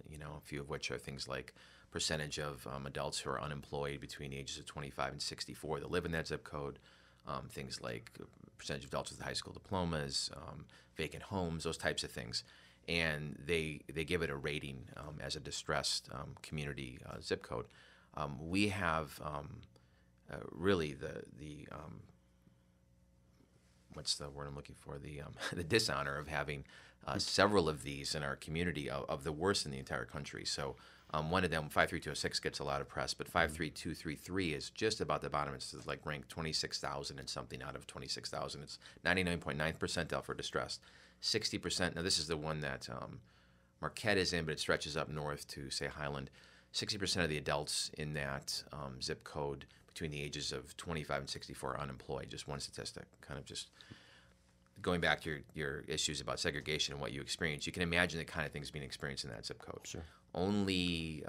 D: you know, a few of which are things like percentage of adults who are unemployed between the ages of 25 and 64 that live in that zip code, things like percentage of adults with high school diplomas, vacant homes, those types of things. And they give it a rating as a distressed community zip code. We have really the what's the word I'm looking for? The dishonor of having several of these in our community of the worst in the entire country. So one of them, 53206, gets a lot of press, but 53233 is just about the bottom. It's like ranked 26,000 and something out of 26,000. It's 99.9th percentile for distressed. 60%, now this is the one that Marquette is in, but it stretches up north to, say, Highland. 60% of the adults in that zip code between the ages of 25 and 64 are unemployed. Just one statistic, kind of just going back to your issues about segregation and what you experience. You can imagine the kind of things being experienced in that zip code. Sure. Only,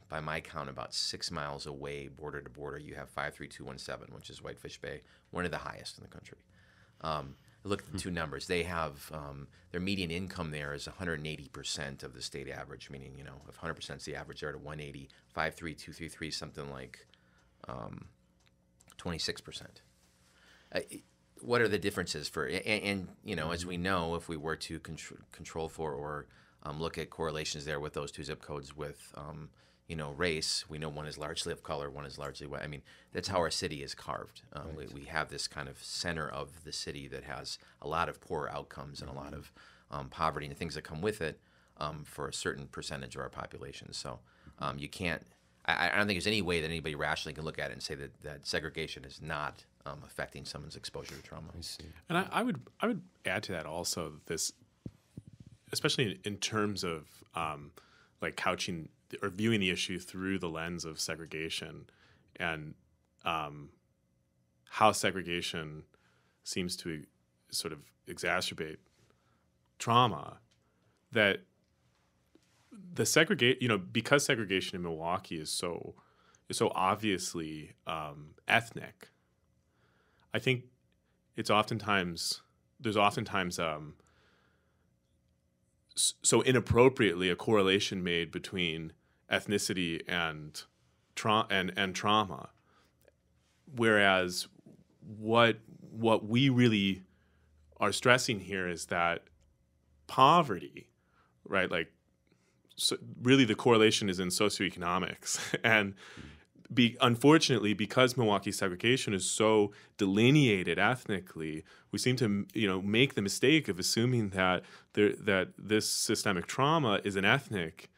D: by my count, about 6 miles away, border to border, you have 53217, which is Whitefish Bay, one of the highest in the country. Look at the two numbers. They have their median income there is 180% of the state average, meaning, you know, if 100% is the average, they're at 180. 53233 something like 26%. What are the differences for? And you know, as we know, if we were to control for or look at correlations there with those two zip codes with you know, race, we know one is largely of color, one is largely white. I mean, that's how our city is carved. Right. We have this kind of center of the city that has a lot of poor outcomes and a lot of poverty and things that come with it for a certain percentage of our population. So you can't, I don't think there's any way that anybody rationally can look at it and say that segregation is not affecting someone's exposure to trauma.
A: I see.
C: And I would add to that also this, especially in terms of like couching or viewing the issue through the lens of segregation and how segregation seems to sort of exacerbate trauma, that the segregate, you know, because segregation in Milwaukee is so obviously ethnic, I think there's oftentimes so inappropriately a correlation made between ethnicity and trauma, whereas what we really are stressing here is that poverty, right? Like, so really the correlation is in socioeconomics. And unfortunately, because Milwaukee segregation is so delineated ethnically, we seem to, make the mistake of assuming that that this systemic trauma is an ethnic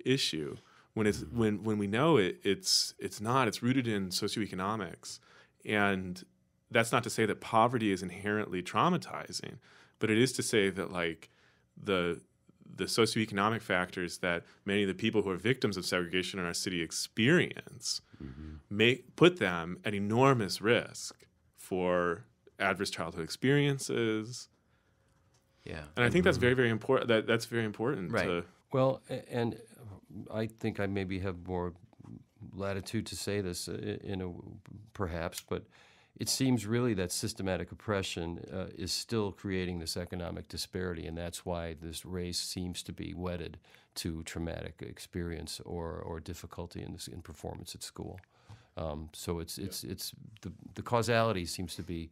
C: issue when we know it's not. It's rooted in socioeconomics, and that's not to say that poverty is inherently traumatizing, but it is to say that like the socioeconomic factors that many of the people who are victims of segregation in our city experience put them at enormous risk for adverse childhood experiences.
D: Yeah,
C: and I think that's very, very important. That's very important.
D: Right.
A: Well, and I think I maybe have more latitude to say this, perhaps, but it seems really that systematic oppression is still creating this economic disparity, and that's why this race seems to be wedded to traumatic experience or difficulty in performance at school. So it's the causality seems to be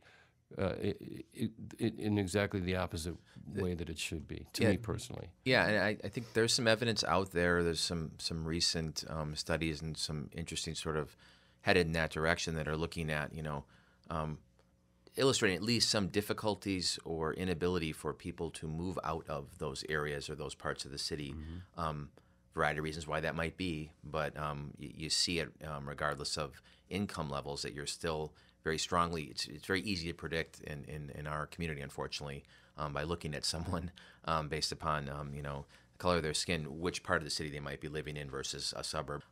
A: in exactly the opposite way that it should be, to me personally.
D: Yeah, and I think there's some evidence out there. There's some recent studies and some interesting sort of headed in that direction that are looking at, illustrating at least some difficulties or inability for people to move out of those areas or those parts of the city. Variety of reasons why that might be, but you see it regardless of income levels that you're still very strongly. It's very easy to predict in our community, unfortunately, by looking at someone based upon the color of their skin, which part of the city they might be living in versus a suburb.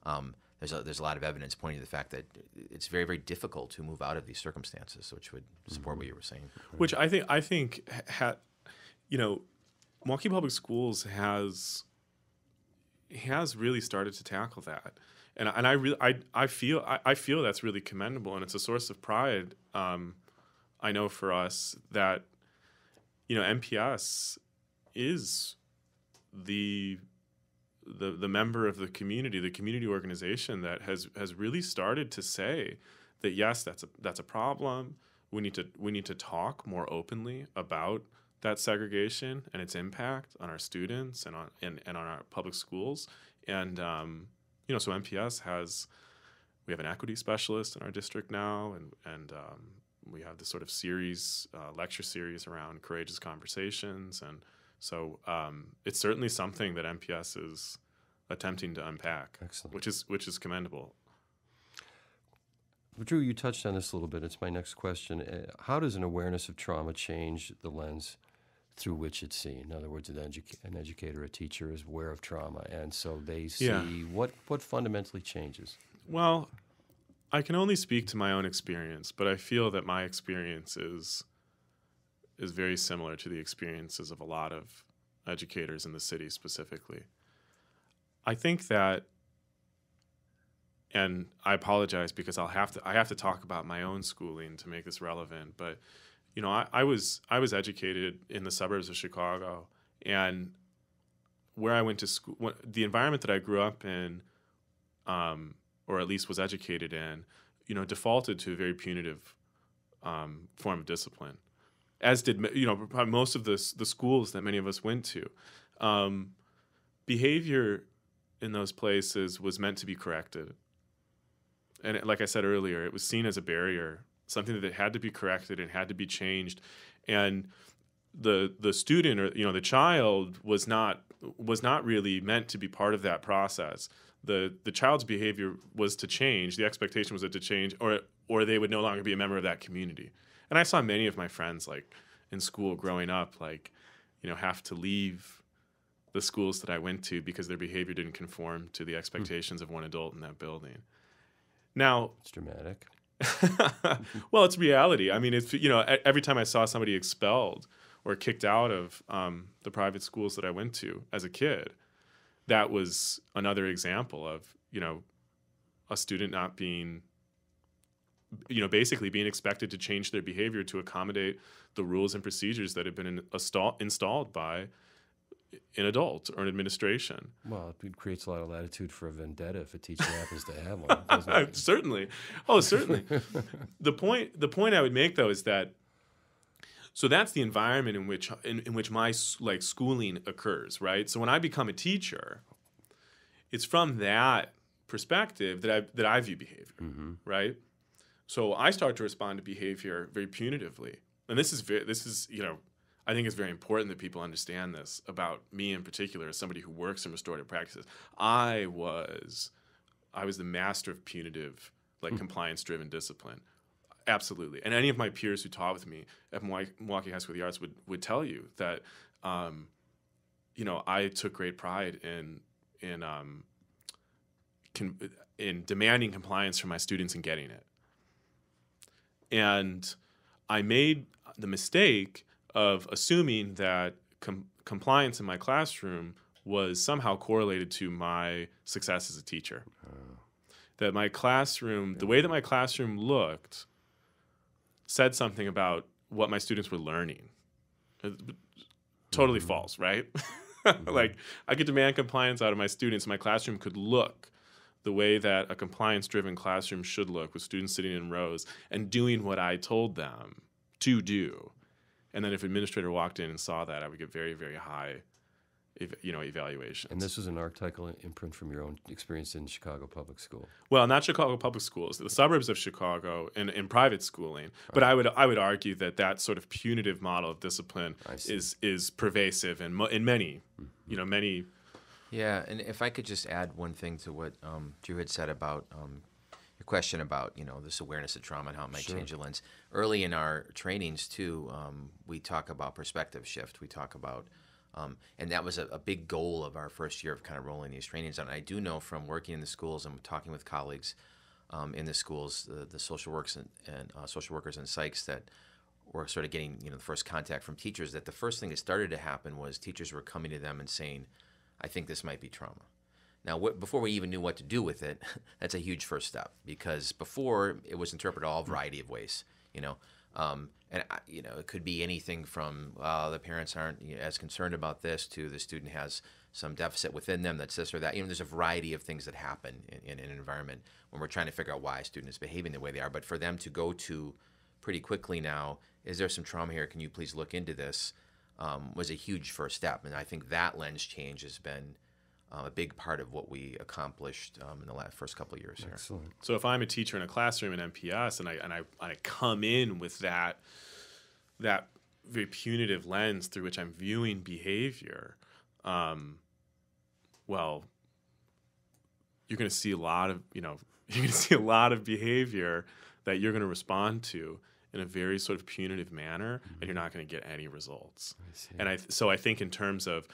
D: There's a lot of evidence pointing to the fact that it's very, very difficult to move out of these circumstances, which would support what you were saying.
C: Which I think Milwaukee Public Schools has really started to tackle that, and I feel that's really commendable, and it's a source of pride. I know for us that MPS is the member of the community organization that has really started to say that yes, that's a problem. We need to talk more openly about that segregation and its impact on our students and on our public schools. And so MPS we have an equity specialist in our district now, and we have this sort of lecture series around courageous conversations. And so it's certainly something that MPS is attempting to unpack.
A: Excellent.
C: which is commendable.
A: Drew, you touched on this a little bit. It's my next question. How does an awareness of trauma change the lens through which it's seen? In other words, an educator, a teacher is aware of trauma, and so they see what fundamentally changes.
C: Well, I can only speak to my own experience, but I feel that my experience is very similar to the experiences of a lot of educators in the city specifically. I think that, and I apologize because I have to talk about my own schooling to make this relevant, but I was educated in the suburbs of Chicago, and where I went to school, the environment that I grew up in, or at least was educated in, defaulted to a very punitive form of discipline, as did most of the schools that many of us went to. Behavior in those places was meant to be corrected, and like I said earlier, it was seen as a barrier, something that had to be corrected and had to be changed, and the student or the child was not really meant to be part of that process. The child's behavior was to change. The expectation was it to change, or they would no longer be a member of that community. And I saw many of my friends, like in school growing up, have to leave the schools that I went to because their behavior didn't conform to the expectations of one adult in that building. Now,
A: it's dramatic.
C: Well, it's reality. I mean, it's every time I saw somebody expelled or kicked out of the private schools that I went to as a kid, that was another example of a student not being basically being expected to change their behavior to accommodate the rules and procedures that have been installed by an adult or an administration.
A: Well, it creates a lot of latitude for a vendetta if a teacher happens to have one, doesn't it?
C: Certainly. Oh, certainly. The point I would make, though, is that So that's the environment in which my like schooling occurs, right? So when I become a teacher, it's from that perspective that I view behavior, right? So I start to respond to behavior very punitively, and this is I think it's very important that people understand this about me in particular as somebody who works in restorative practices. I was the master of punitive, like compliance-driven discipline. Absolutely. And any of my peers who taught with me at Milwaukee High School of the Arts would tell you that, I took great pride in demanding compliance from my students and getting it. And I made the mistake of assuming that compliance in my classroom was somehow correlated to my success as a teacher. That my classroom, the way that my classroom looked, said something about what my students were learning. Totally false, right? Like, I could demand compliance out of my students, and my classroom could look the way that a compliance-driven classroom should look, with students sitting in rows and doing what I told them to do. And then if an administrator walked in and saw that, I would get very, very high evaluations.
A: And this was an archetypal imprint from your own experience in Chicago public school.
C: Well, not Chicago public schools, the suburbs of Chicago, and in private schooling. But I would argue that sort of punitive model of discipline is pervasive in many, many.
D: Yeah, and if I could just add one thing to what Drew had said about your question about this awareness of trauma and how it might change the lens. Early in our trainings too, we talk about perspective shift. We talk about and that was a big goal of our first year of kind of rolling these trainings out. And I do know from working in the schools and talking with colleagues in the schools, the social workers and social workers and psychs that were sort of getting the first contact from teachers, that the first thing that started to happen was teachers were coming to them and saying, I think this might be trauma. Now, before we even knew what to do with it, that's a huge first step, because before it was interpreted all a variety of ways, and it could be anything from the parents aren't as concerned about this to the student has some deficit within them that's this or that. There's a variety of things that happen in an environment when we're trying to figure out why a student is behaving the way they are. But for them to go to pretty quickly now, is there some trauma here? Can you please look into this? Was a huge first step, and I think that lens change has been a big part of what we accomplished in the first couple of years here.
A: Excellent.
C: So if I'm a teacher in a classroom in MPS and I come in with that very punitive lens through which I'm viewing behavior, well, you're going to see a lot of behavior that you're going to respond to in a very sort of punitive manner, and you're not going to get any results. And so I think in terms of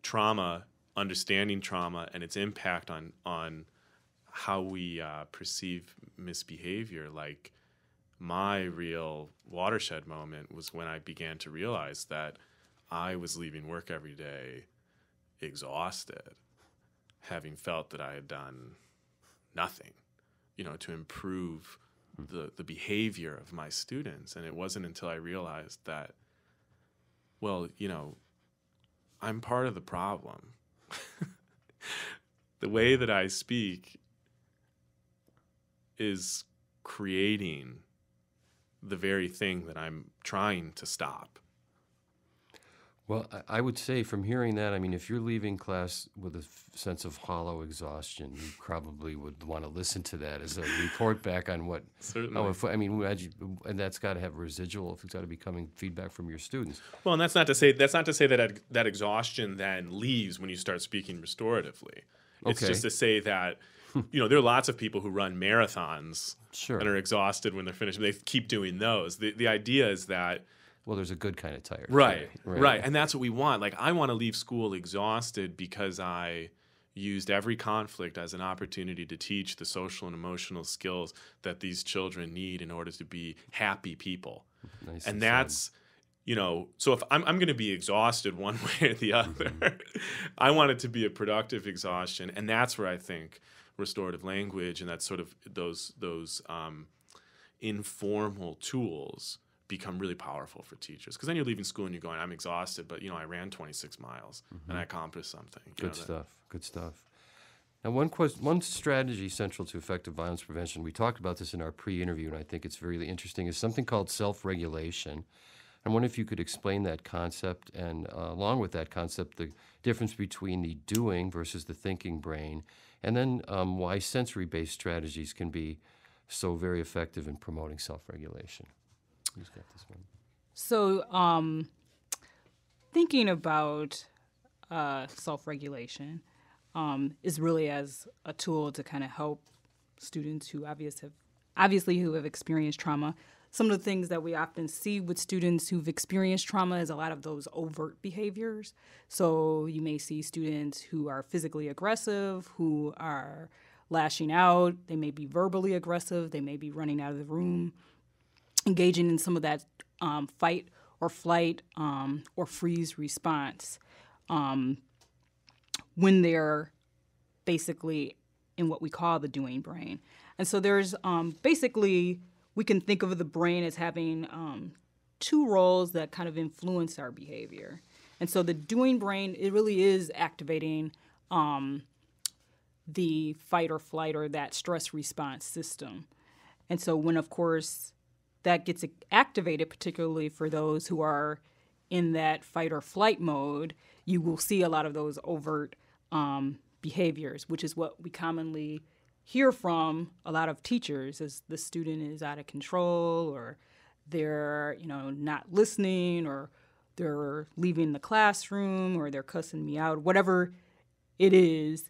C: trauma, understanding trauma and its impact on how we perceive misbehavior, like my real watershed moment was when I began to realize that I was leaving work every day exhausted, having felt that I had done nothing, to improve the behavior of my students. And it wasn't until I realized that, well, I'm part of the problem. The way that I speak is creating the very thing that I'm trying to stop.
A: Well, I would say from hearing that, if you're leaving class with a sense of hollow exhaustion, you probably would want to listen to that as a report back on what.
C: Certainly.
A: And that's got to have residual. If it's got to be coming feedback from your students.
C: Well, and that's not to say that exhaustion then leaves when you start speaking restoratively. It's just to say that there are lots of people who run marathons and are exhausted when they're finished. They keep doing those. The idea is that.
A: Well, there's a good kind of tired.
C: Right. And that's what we want. Like, I want to leave school exhausted because I used every conflict as an opportunity to teach the social and emotional skills that these children need in order to be happy people.
A: Nice.
C: And that's, so if I'm going to be exhausted one way or the other, I want it to be a productive exhaustion. And that's where I think restorative language and that sort of those informal tools become really powerful for teachers, because then you're leaving school and you're going, I'm exhausted, but I ran 26 miles and I accomplished something.
A: Good stuff. Now, one strategy central to effective violence prevention, we talked about this in our pre-interview, and I think it's really interesting, is something called self-regulation. I wonder if you could explain that concept, and along with that concept, the difference between the doing versus the thinking brain, and then why sensory-based strategies can be so very effective in promoting self-regulation. Who's got this one?
B: So thinking about self-regulation is really as a tool to kind of help students who obviously who have experienced trauma. Some of the things that we often see with students who've experienced trauma is a lot of those overt behaviors. So you may see students who are physically aggressive, who are lashing out. They may be verbally aggressive. They may be running out of the room, engaging in some of that fight or flight or freeze response when they're basically in what we call the doing brain. And so there's basically, we can think of the brain as having two roles that kind of influence our behavior. And so the doing brain, it really is activating the fight or flight or that stress response system. And so when, of course, that gets activated, particularly for those who are in that fight or flight mode, you will see a lot of those overt behaviors, which is what we commonly hear from a lot of teachers as the student is out of control, or they're not listening, or they're leaving the classroom, or they're cussing me out, whatever it is.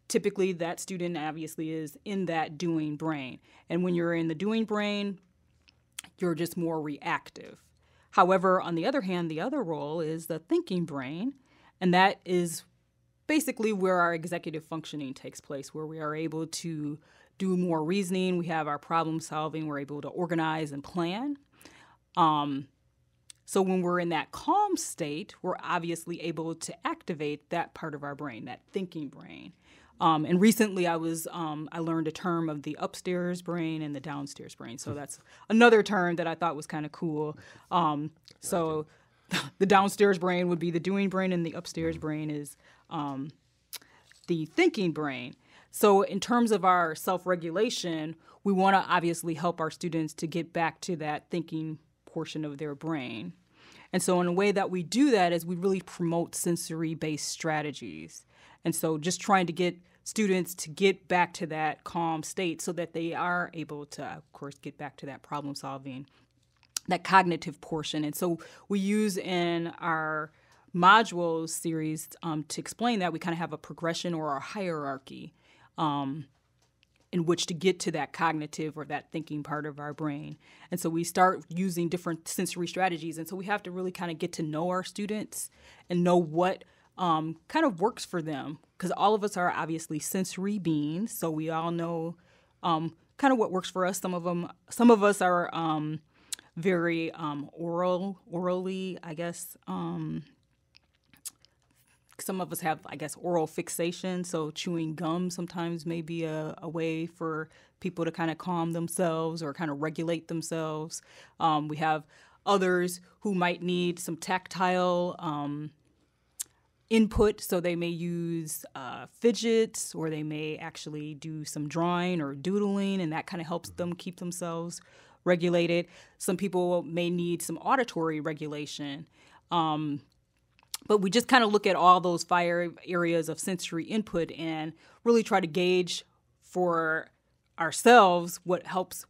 B: Typically that student obviously is in that doing brain. And when you're in the doing brain, you're just more reactive. However, on the other hand, the other role is the thinking brain, and that is basically where our executive functioning takes place, where we are able to do more reasoning, we have our problem solving, we're able to organize and plan. So when we're in that calm state, we're obviously able to activate that part of our brain, that thinking brain. And recently I learned a term of the upstairs brain and the downstairs brain. So that's another term that I thought was kind of cool. So the downstairs brain would be the doing brain, and the upstairs brain is the thinking brain. So in terms of our self-regulation, we want to obviously help our students to get back to that thinking portion of their brain. And so in a way that we do that is we really promote sensory-based strategies. And so just trying to get students to get back to that calm state so that they are able to, of course, get back to that problem solving, that cognitive portion. And so we use in our modules series to explain that we kind of have a progression or a hierarchy in which to get to that cognitive or that thinking part of our brain. And so we start using different sensory strategies. And so we have to really kind of get to know our students and know what kind of works for them, because all of us are obviously sensory beings, so we all know kind of what works for us. Some of us are very orally, I guess. Some of us have, I guess, oral fixation, so chewing gum sometimes may be a way for people to kind of calm themselves or kind of regulate themselves. We have others who might need some tactile input, so they may use fidgets, or they may actually do some drawing or doodling, and that kind of helps them keep themselves regulated. Some people may need some auditory regulation. But we just kind of look at all those 5 areas of sensory input and really try to gauge for ourselves what helps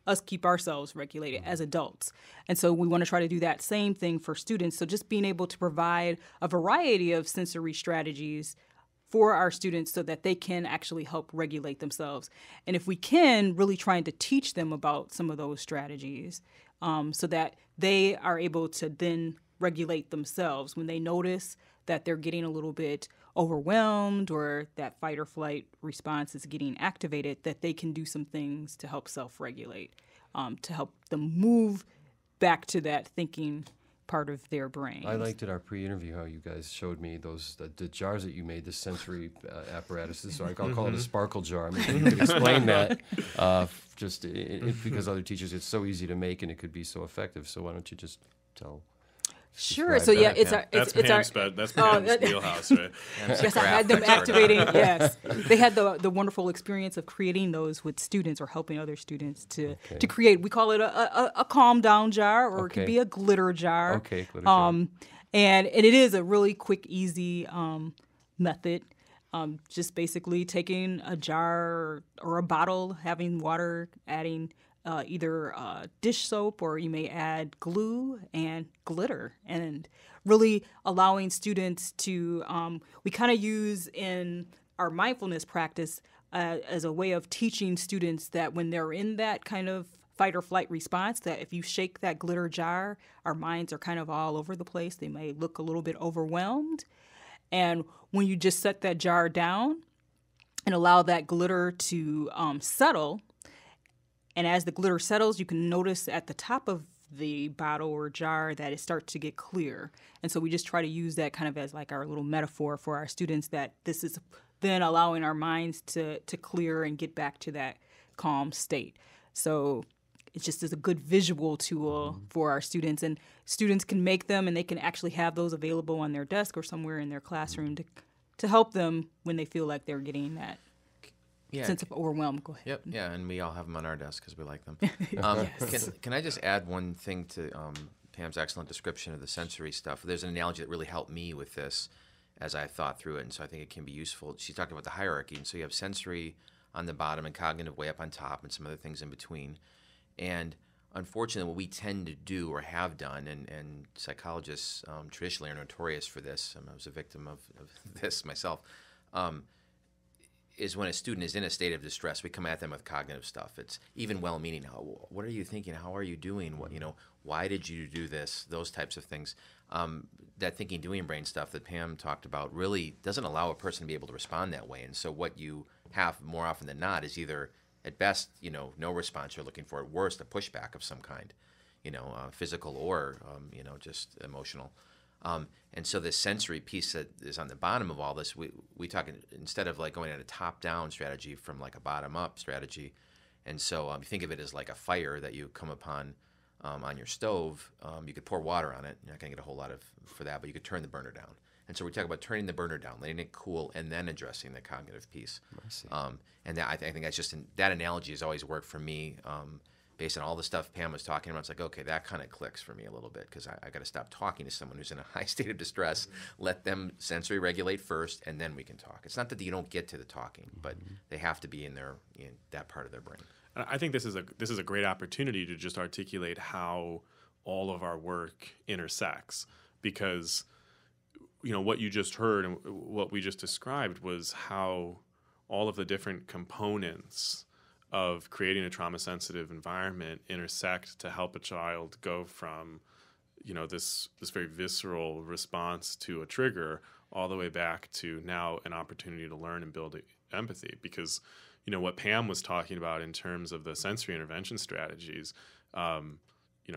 B: us keep ourselves regulated as adults. And so we want to try to do that same thing for students. So just being able to provide a variety of sensory strategies for our students so that they can actually help regulate themselves. And if we can, really trying to teach them about some of those strategies so that they are able to then regulate themselves when they notice that they're getting a little bit overwhelmed or that fight or flight response is getting activated, that they can do some things to help self-regulate, to help them move back to that thinking part of their brain.
A: I liked at our pre-interview how you guys showed me those the jars that you made, the sensory apparatuses. So I'll call it a sparkle jar. Maybe you could explain that, because other teachers, it's so easy to make and it could be so effective. So why don't you just tell?
B: Sure. So yeah, it's our
C: That's
B: it's our.
C: Pam's wheelhouse, right?
B: Yes, I had them activating. Yes, they had the wonderful experience of creating those with students or helping other students to create. We call it a calm down jar, or it could be a glitter jar.
A: Okay, glitter jar.
B: And it is a really quick, easy method. Just basically taking a jar or a bottle, having water, adding either dish soap, or you may add glue and glitter, and really allowing students to, we kind of use in our mindfulness practice as a way of teaching students that when they're in that kind of fight or flight response, that if you shake that glitter jar, our minds are kind of all over the place. They may look a little bit overwhelmed. And when you just set that jar down and allow that glitter to settle, and as the glitter settles, you can notice at the top of the bottle or jar that it starts to get clear. And so we just try to use that kind of as like our little metaphor for our students, that this is then allowing our minds to clear and get back to that calm state. So it just is a good visual tool for our students, and students can make them, and they can actually have those available on their desk or somewhere in their classroom to help them when they feel like they're getting that sense of overwhelm. Go ahead.
D: Yep. Yeah, and we all have them on our desk because we like them. Can I just add one thing to Pam's excellent description of the sensory stuff? There's an analogy that really helped me with this as I thought through it, and so I think it can be useful. She talked about the hierarchy, and so you have sensory on the bottom and cognitive way up on top, and some other things in between. And unfortunately, what we tend to do or have done, and psychologists traditionally are notorious for this, I was a victim of this myself, is when a student is in a state of distress, we come at them with cognitive stuff. It's even well-meaning. What are you thinking? How are you doing? Why did you do this? Those types of things. That thinking, doing brain stuff that Pam talked about really doesn't allow a person to be able to respond that way. And so what you have more often than not is either, at best, no response you're looking for. At worst, a pushback of some kind, physical or, just emotional. And so this sensory piece that is on the bottom of all this, we talk instead of like going at a top-down strategy from like a bottom-up strategy. And so you think of it as like a fire that you come upon on your stove. You could pour water on it. You're not going to get a whole lot for that, but you could turn the burner down. And so we talk about turning the burner down, letting it cool, and then addressing the cognitive piece.
A: I see.
D: And I think that's just that analogy has always worked for me. Based on all the stuff Pam was talking about, it's like, okay, that kind of clicks for me a little bit, because I got to stop talking to someone who's in a high state of distress, let them sensory regulate first, and then we can talk. It's not that you don't get to the talking, but they have to be in that part of their brain.
C: I think this is a great opportunity to just articulate how all of our work intersects, because what you just heard and what we just described was how all of the different components of creating a trauma-sensitive environment intersect to help a child go from, this very visceral response to a trigger all the way back to now an opportunity to learn and build empathy. Because, what Pam was talking about in terms of the sensory intervention strategies,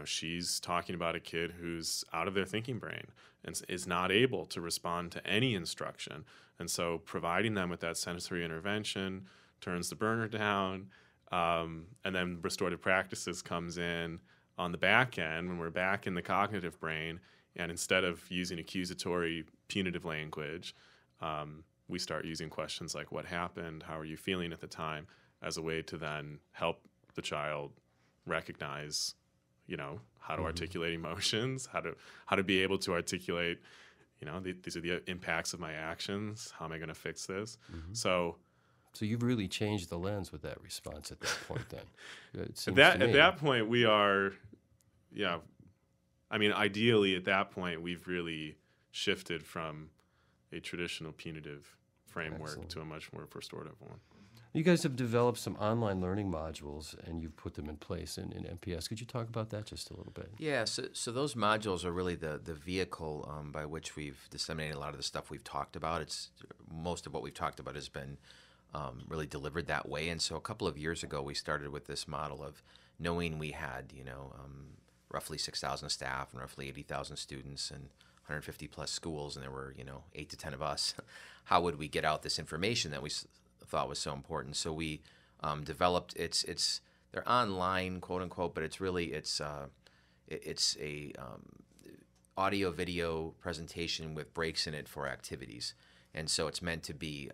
C: she's talking about a kid who's out of their thinking brain and is not able to respond to any instruction. And so providing them with that sensory intervention turns the burner down. And then restorative practices comes in on the back end when we're back in the cognitive brain. And instead of using accusatory, punitive language, we start using questions like, what happened? How are you feeling at the time? As a way to then help the child recognize, how to articulate emotions, how to be able to articulate, these are the impacts of my actions. How am I going to fix this? So
A: you've really changed the lens with that response at that point then.
C: At that point, we are, ideally at that point, we've really shifted from a traditional punitive framework to a much more restorative one.
A: You guys have developed some online learning modules, and you've put them in place in MPS. Could you talk about that just a little bit?
D: Yeah, so those modules are really the vehicle by which we've disseminated a lot of the stuff we've talked about. Most of what we've talked about has been really delivered that way. And so a couple of years ago, we started with this model of knowing we had, roughly 6,000 staff and roughly 80,000 students and 150 plus schools, and there were, 8 to 10 of us. How would we get out this information that we thought was so important? So we developed. They're online, quote unquote, but it's really a audio-video presentation with breaks in it for activities. And so it's meant to be,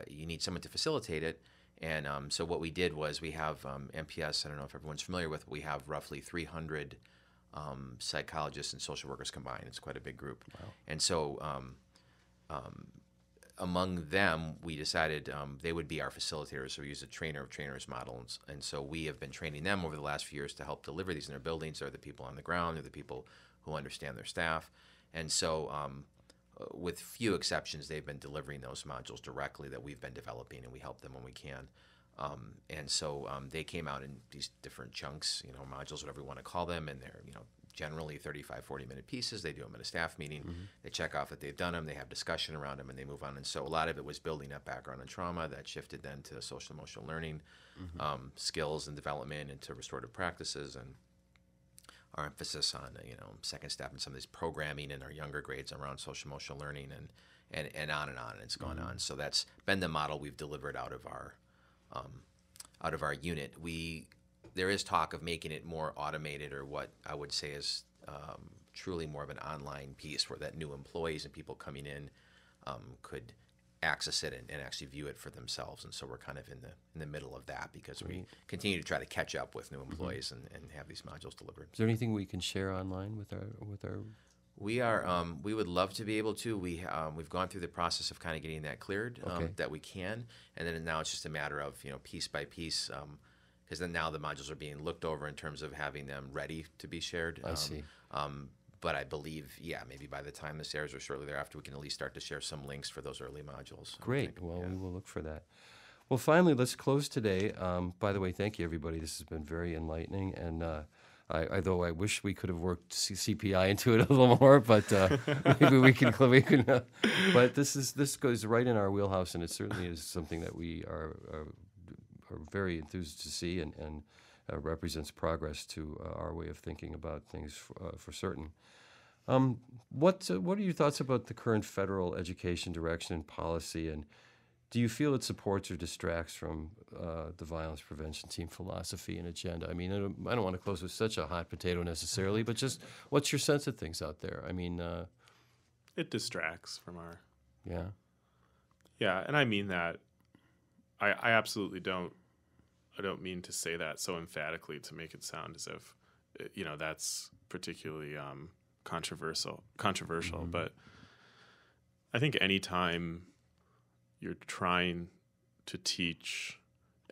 D: you need someone to facilitate it. And so what we did was we have MPS, I don't know if everyone's familiar with, we have roughly 300 psychologists and social workers combined. It's quite a big group.
A: Wow.
D: And so among them, we decided they would be our facilitators. So we used a trainer of trainers model. And so we have been training them over the last few years to help deliver these in their buildings. They're the people on the ground. They're the people who understand their staff. And so with few exceptions, they've been delivering those modules directly that we've been developing, and we help them when we can. And so they came out in these different chunks, modules, whatever you want to call them, and they're, generally 35, 40-minute pieces. They do them at a staff meeting. Mm-hmm. They check off that they've done them. They have discussion around them, and they move on. And so a lot of it was building up background and trauma that shifted then to social emotional learning, skills and development into restorative practices, and our emphasis on, second step in some of this programming in our younger grades around social emotional learning, and on and on, and it's gone on. So that's been the model we've delivered out of our unit. There is talk of making it more automated, or what I would say is truly more of an online piece, where that new employees and people coming in could access it and actually view it for themselves. And so we're kind of in the middle of that, because we continue to try to catch up with new employees and have these modules delivered.
A: Is there anything we can share online with our?
D: We would love to be able to. We've gone through the process of kind of getting that cleared, that we can, and then now it's just a matter of piece by piece, because then now the modules are being looked over in terms of having them ready to be shared.
A: I see.
D: But I believe, maybe by the time this airs or shortly thereafter, we can at least start to share some links for those early modules.
A: Great. We will look for that. Well, finally, let's close today. By the way, thank you, everybody. This has been very enlightening, and though I wish we could have worked CPI into it a little more, but maybe we can. But this goes right in our wheelhouse, and it certainly is something that we are very enthused to see, and represents progress to our way of thinking about things for certain. What are your thoughts about the current federal education direction and policy, and do you feel it supports or distracts from the violence prevention team philosophy and agenda? I mean, I don't want to close with such a hot potato necessarily, but just what's your sense of things out there? I mean,
C: it distracts from our.
A: Yeah.
C: Yeah, and I mean that. I absolutely don't. I don't mean to say that so emphatically to make it sound as if, that's particularly controversial. Mm-hmm. But I think anytime you're trying to teach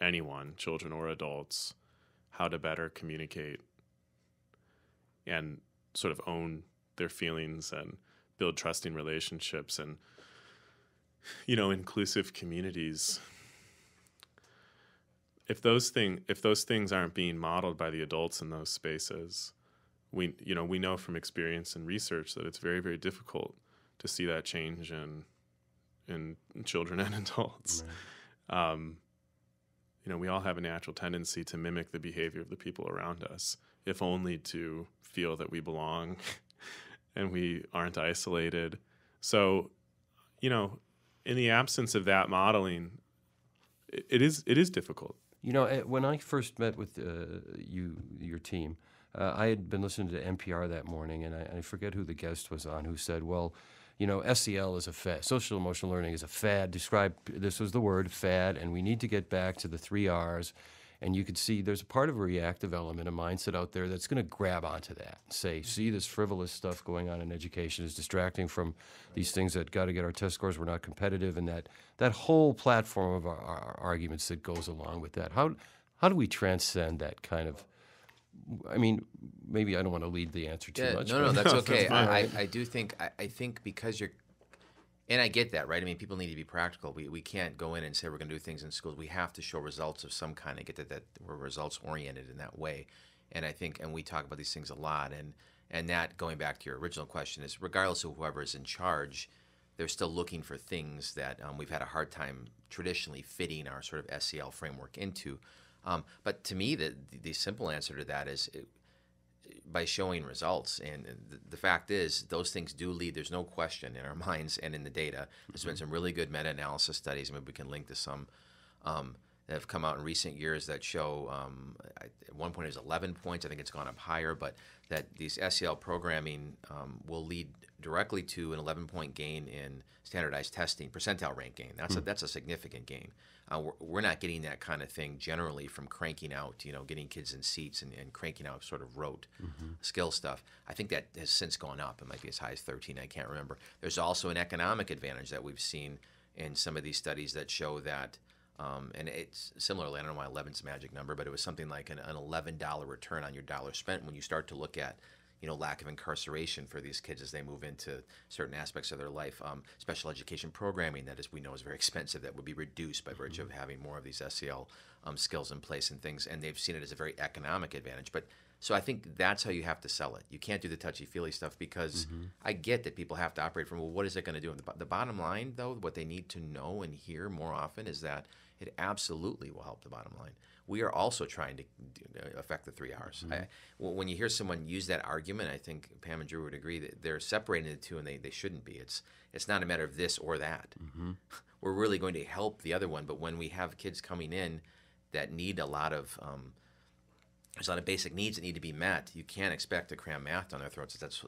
C: anyone, children or adults, how to better communicate and sort of own their feelings and build trusting relationships and, inclusive communities. If those things aren't being modeled by the adults in those spaces, we know from experience and research that it's very, very difficult to see that change in children and adults. Right. We all have a natural tendency to mimic the behavior of the people around us, if only to feel that we belong and we aren't isolated. So, in the absence of that modeling, it is difficult.
A: When I first met with your team, I had been listening to NPR that morning, and I forget who the guest was on, who said, well, SEL is a fad. Social emotional learning is a fad. This was the word, fad, and we need to get back to the 3 R's. And you could see there's a part of a reactive element, a mindset out there that's going to grab onto that and say, see, this frivolous stuff going on in education is distracting from these things that got to get our test scores. We're not competitive, and that whole platform of our arguments that goes along with that. How do we transcend that kind of? I mean, maybe I don't want to lead the answer too much.
D: No, that's okay. I do think I think because you're. And I get that, right? I mean, people need to be practical. We can't go in and say we're going to do things in schools. We have to show results of some kind and get that we're results-oriented in that way. And I think, and we talk about these things a lot, and that, going back to your original question, is regardless of whoever is in charge, they're still looking for things that we've had a hard time traditionally fitting our sort of SEL framework into. But to me, the simple answer to that is by showing results. And the fact is, those things do lead. There's no question in our minds and in the data. There's been some really good meta-analysis studies, maybe we can link to some, that have come out in recent years that show, at one point it was 11 points, I think it's gone up higher, but that these SEL programming will lead directly to an 11-point gain in standardized testing, percentile rank gain. That's a significant gain. We're not getting that kind of thing generally from cranking out, getting kids in seats and cranking out sort of rote skill stuff. I think that has since gone up. It might be as high as 13, I can't remember. There's also an economic advantage that we've seen in some of these studies that show that, and it's similarly, I don't know why 11's a magic number, but it was something like an $11 return on your dollar spent when you start to look at lack of incarceration for these kids as they move into certain aspects of their life. Special education programming that, as we know, is very expensive, that would be reduced by virtue of having more of these SEL skills in place and things, and they've seen it as a very economic advantage. But so I think that's how you have to sell it. You can't do the touchy-feely stuff because I get that people have to operate from, well, what is it going to do? The bottom line, though, what they need to know and hear more often is that it absolutely will help the bottom line. We are also trying to affect the 3 R's. When you hear someone use that argument, I think Pam and Drew would agree that they're separating the two, and they shouldn't be. It's not a matter of this or that. We're really going to help the other one, but when we have kids coming in that need a lot of there's a lot of basic needs that need to be met, you can't expect to cram math down their throats. That's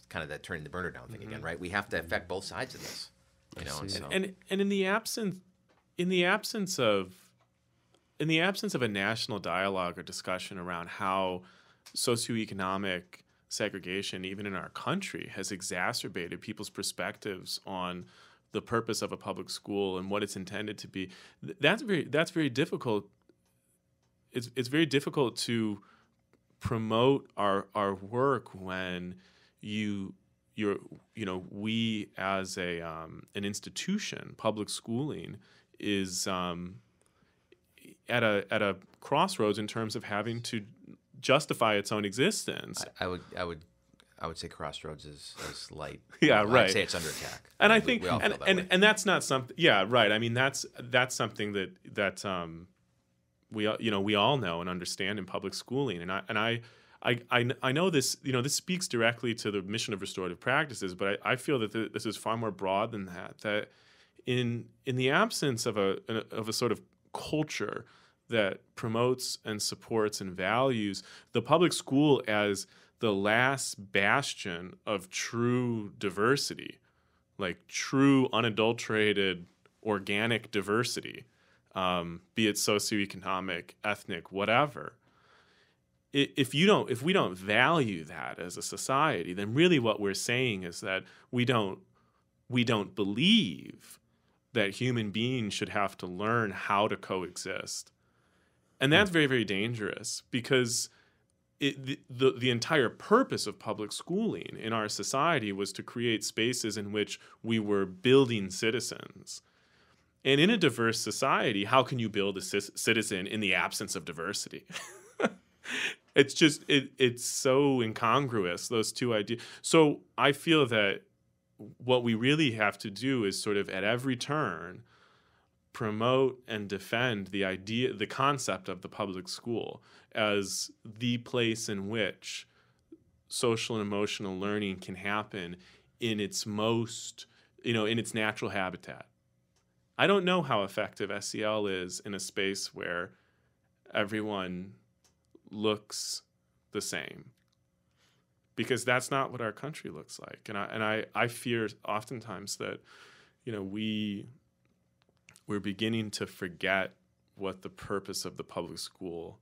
D: kind of that turning the burner down thing again, right? We have to affect both sides of this,
C: And in the absence of a national dialogue or discussion around how socioeconomic segregation, even in our country, has exacerbated people's perspectives on the purpose of a public school and what it's intended to be, that's very difficult. It's very difficult to promote our work when we as an institution, public schooling is at a crossroads in terms of having to justify its own existence.
D: I would say crossroads is light.
C: Yeah, right.
D: I'd say it's under attack.
C: And I think
D: we all feel that way.
C: and that's not something. Yeah, right. I mean, that's something that we all know and understand in public schooling. And I know this. This speaks directly to the mission of restorative practices, but I feel that this is far more broad than that. That in the absence of a sort of culture that promotes and supports and values the public school as the last bastion of true diversity, like true unadulterated organic diversity, be it socioeconomic, ethnic, whatever. If we don't value that as a society, then really what we're saying is that we don't believe that human beings should have to learn how to coexist. And that's very, very dangerous because the entire purpose of public schooling in our society was to create spaces in which we were building citizens. And in a diverse society, how can you build a citizen in the absence of diversity? It's just, it's so incongruous, those two ideas. So I feel that what we really have to do is sort of at every turn promote and defend the concept of the public school as the place in which social and emotional learning can happen in its most, in its natural habitat. I don't know how effective SEL is in a space where everyone looks the same, because that's not what our country looks like. And I fear oftentimes that, we're beginning to forget what the purpose of the public school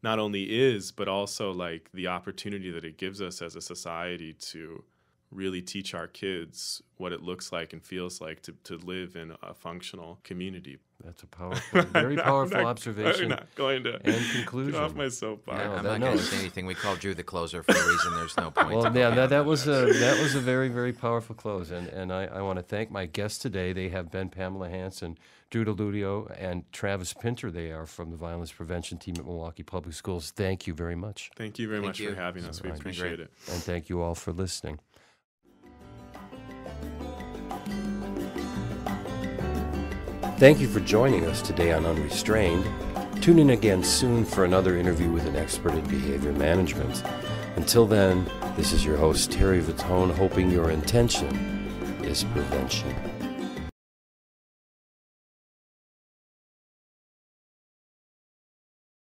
C: not only is, but also like the opportunity that it gives us as a society to really teach our kids what it looks like and feels like to live in a functional community.
A: That's a powerful, very powerful observation.
C: I'm not going to
A: and conclusion.
C: get off my soapbox.
D: I'm not going to say anything. We called Drew the closer for a reason. There's no point.
A: Well, yeah, that was a very, very powerful close. And I want to thank my guests today. They have been Pamela Hansen, Drew Lutio, and Travis Pinter. They are from the violence prevention team at Milwaukee Public Schools. Thank you very much.
C: Thank you very much for having us. We appreciate it.
A: And thank you all for listening. Thank you for joining us today on Unrestrained. Tune in again soon for another interview with an expert in behavior management. Until then, this is your host, Terry Vittone, hoping your intention is prevention.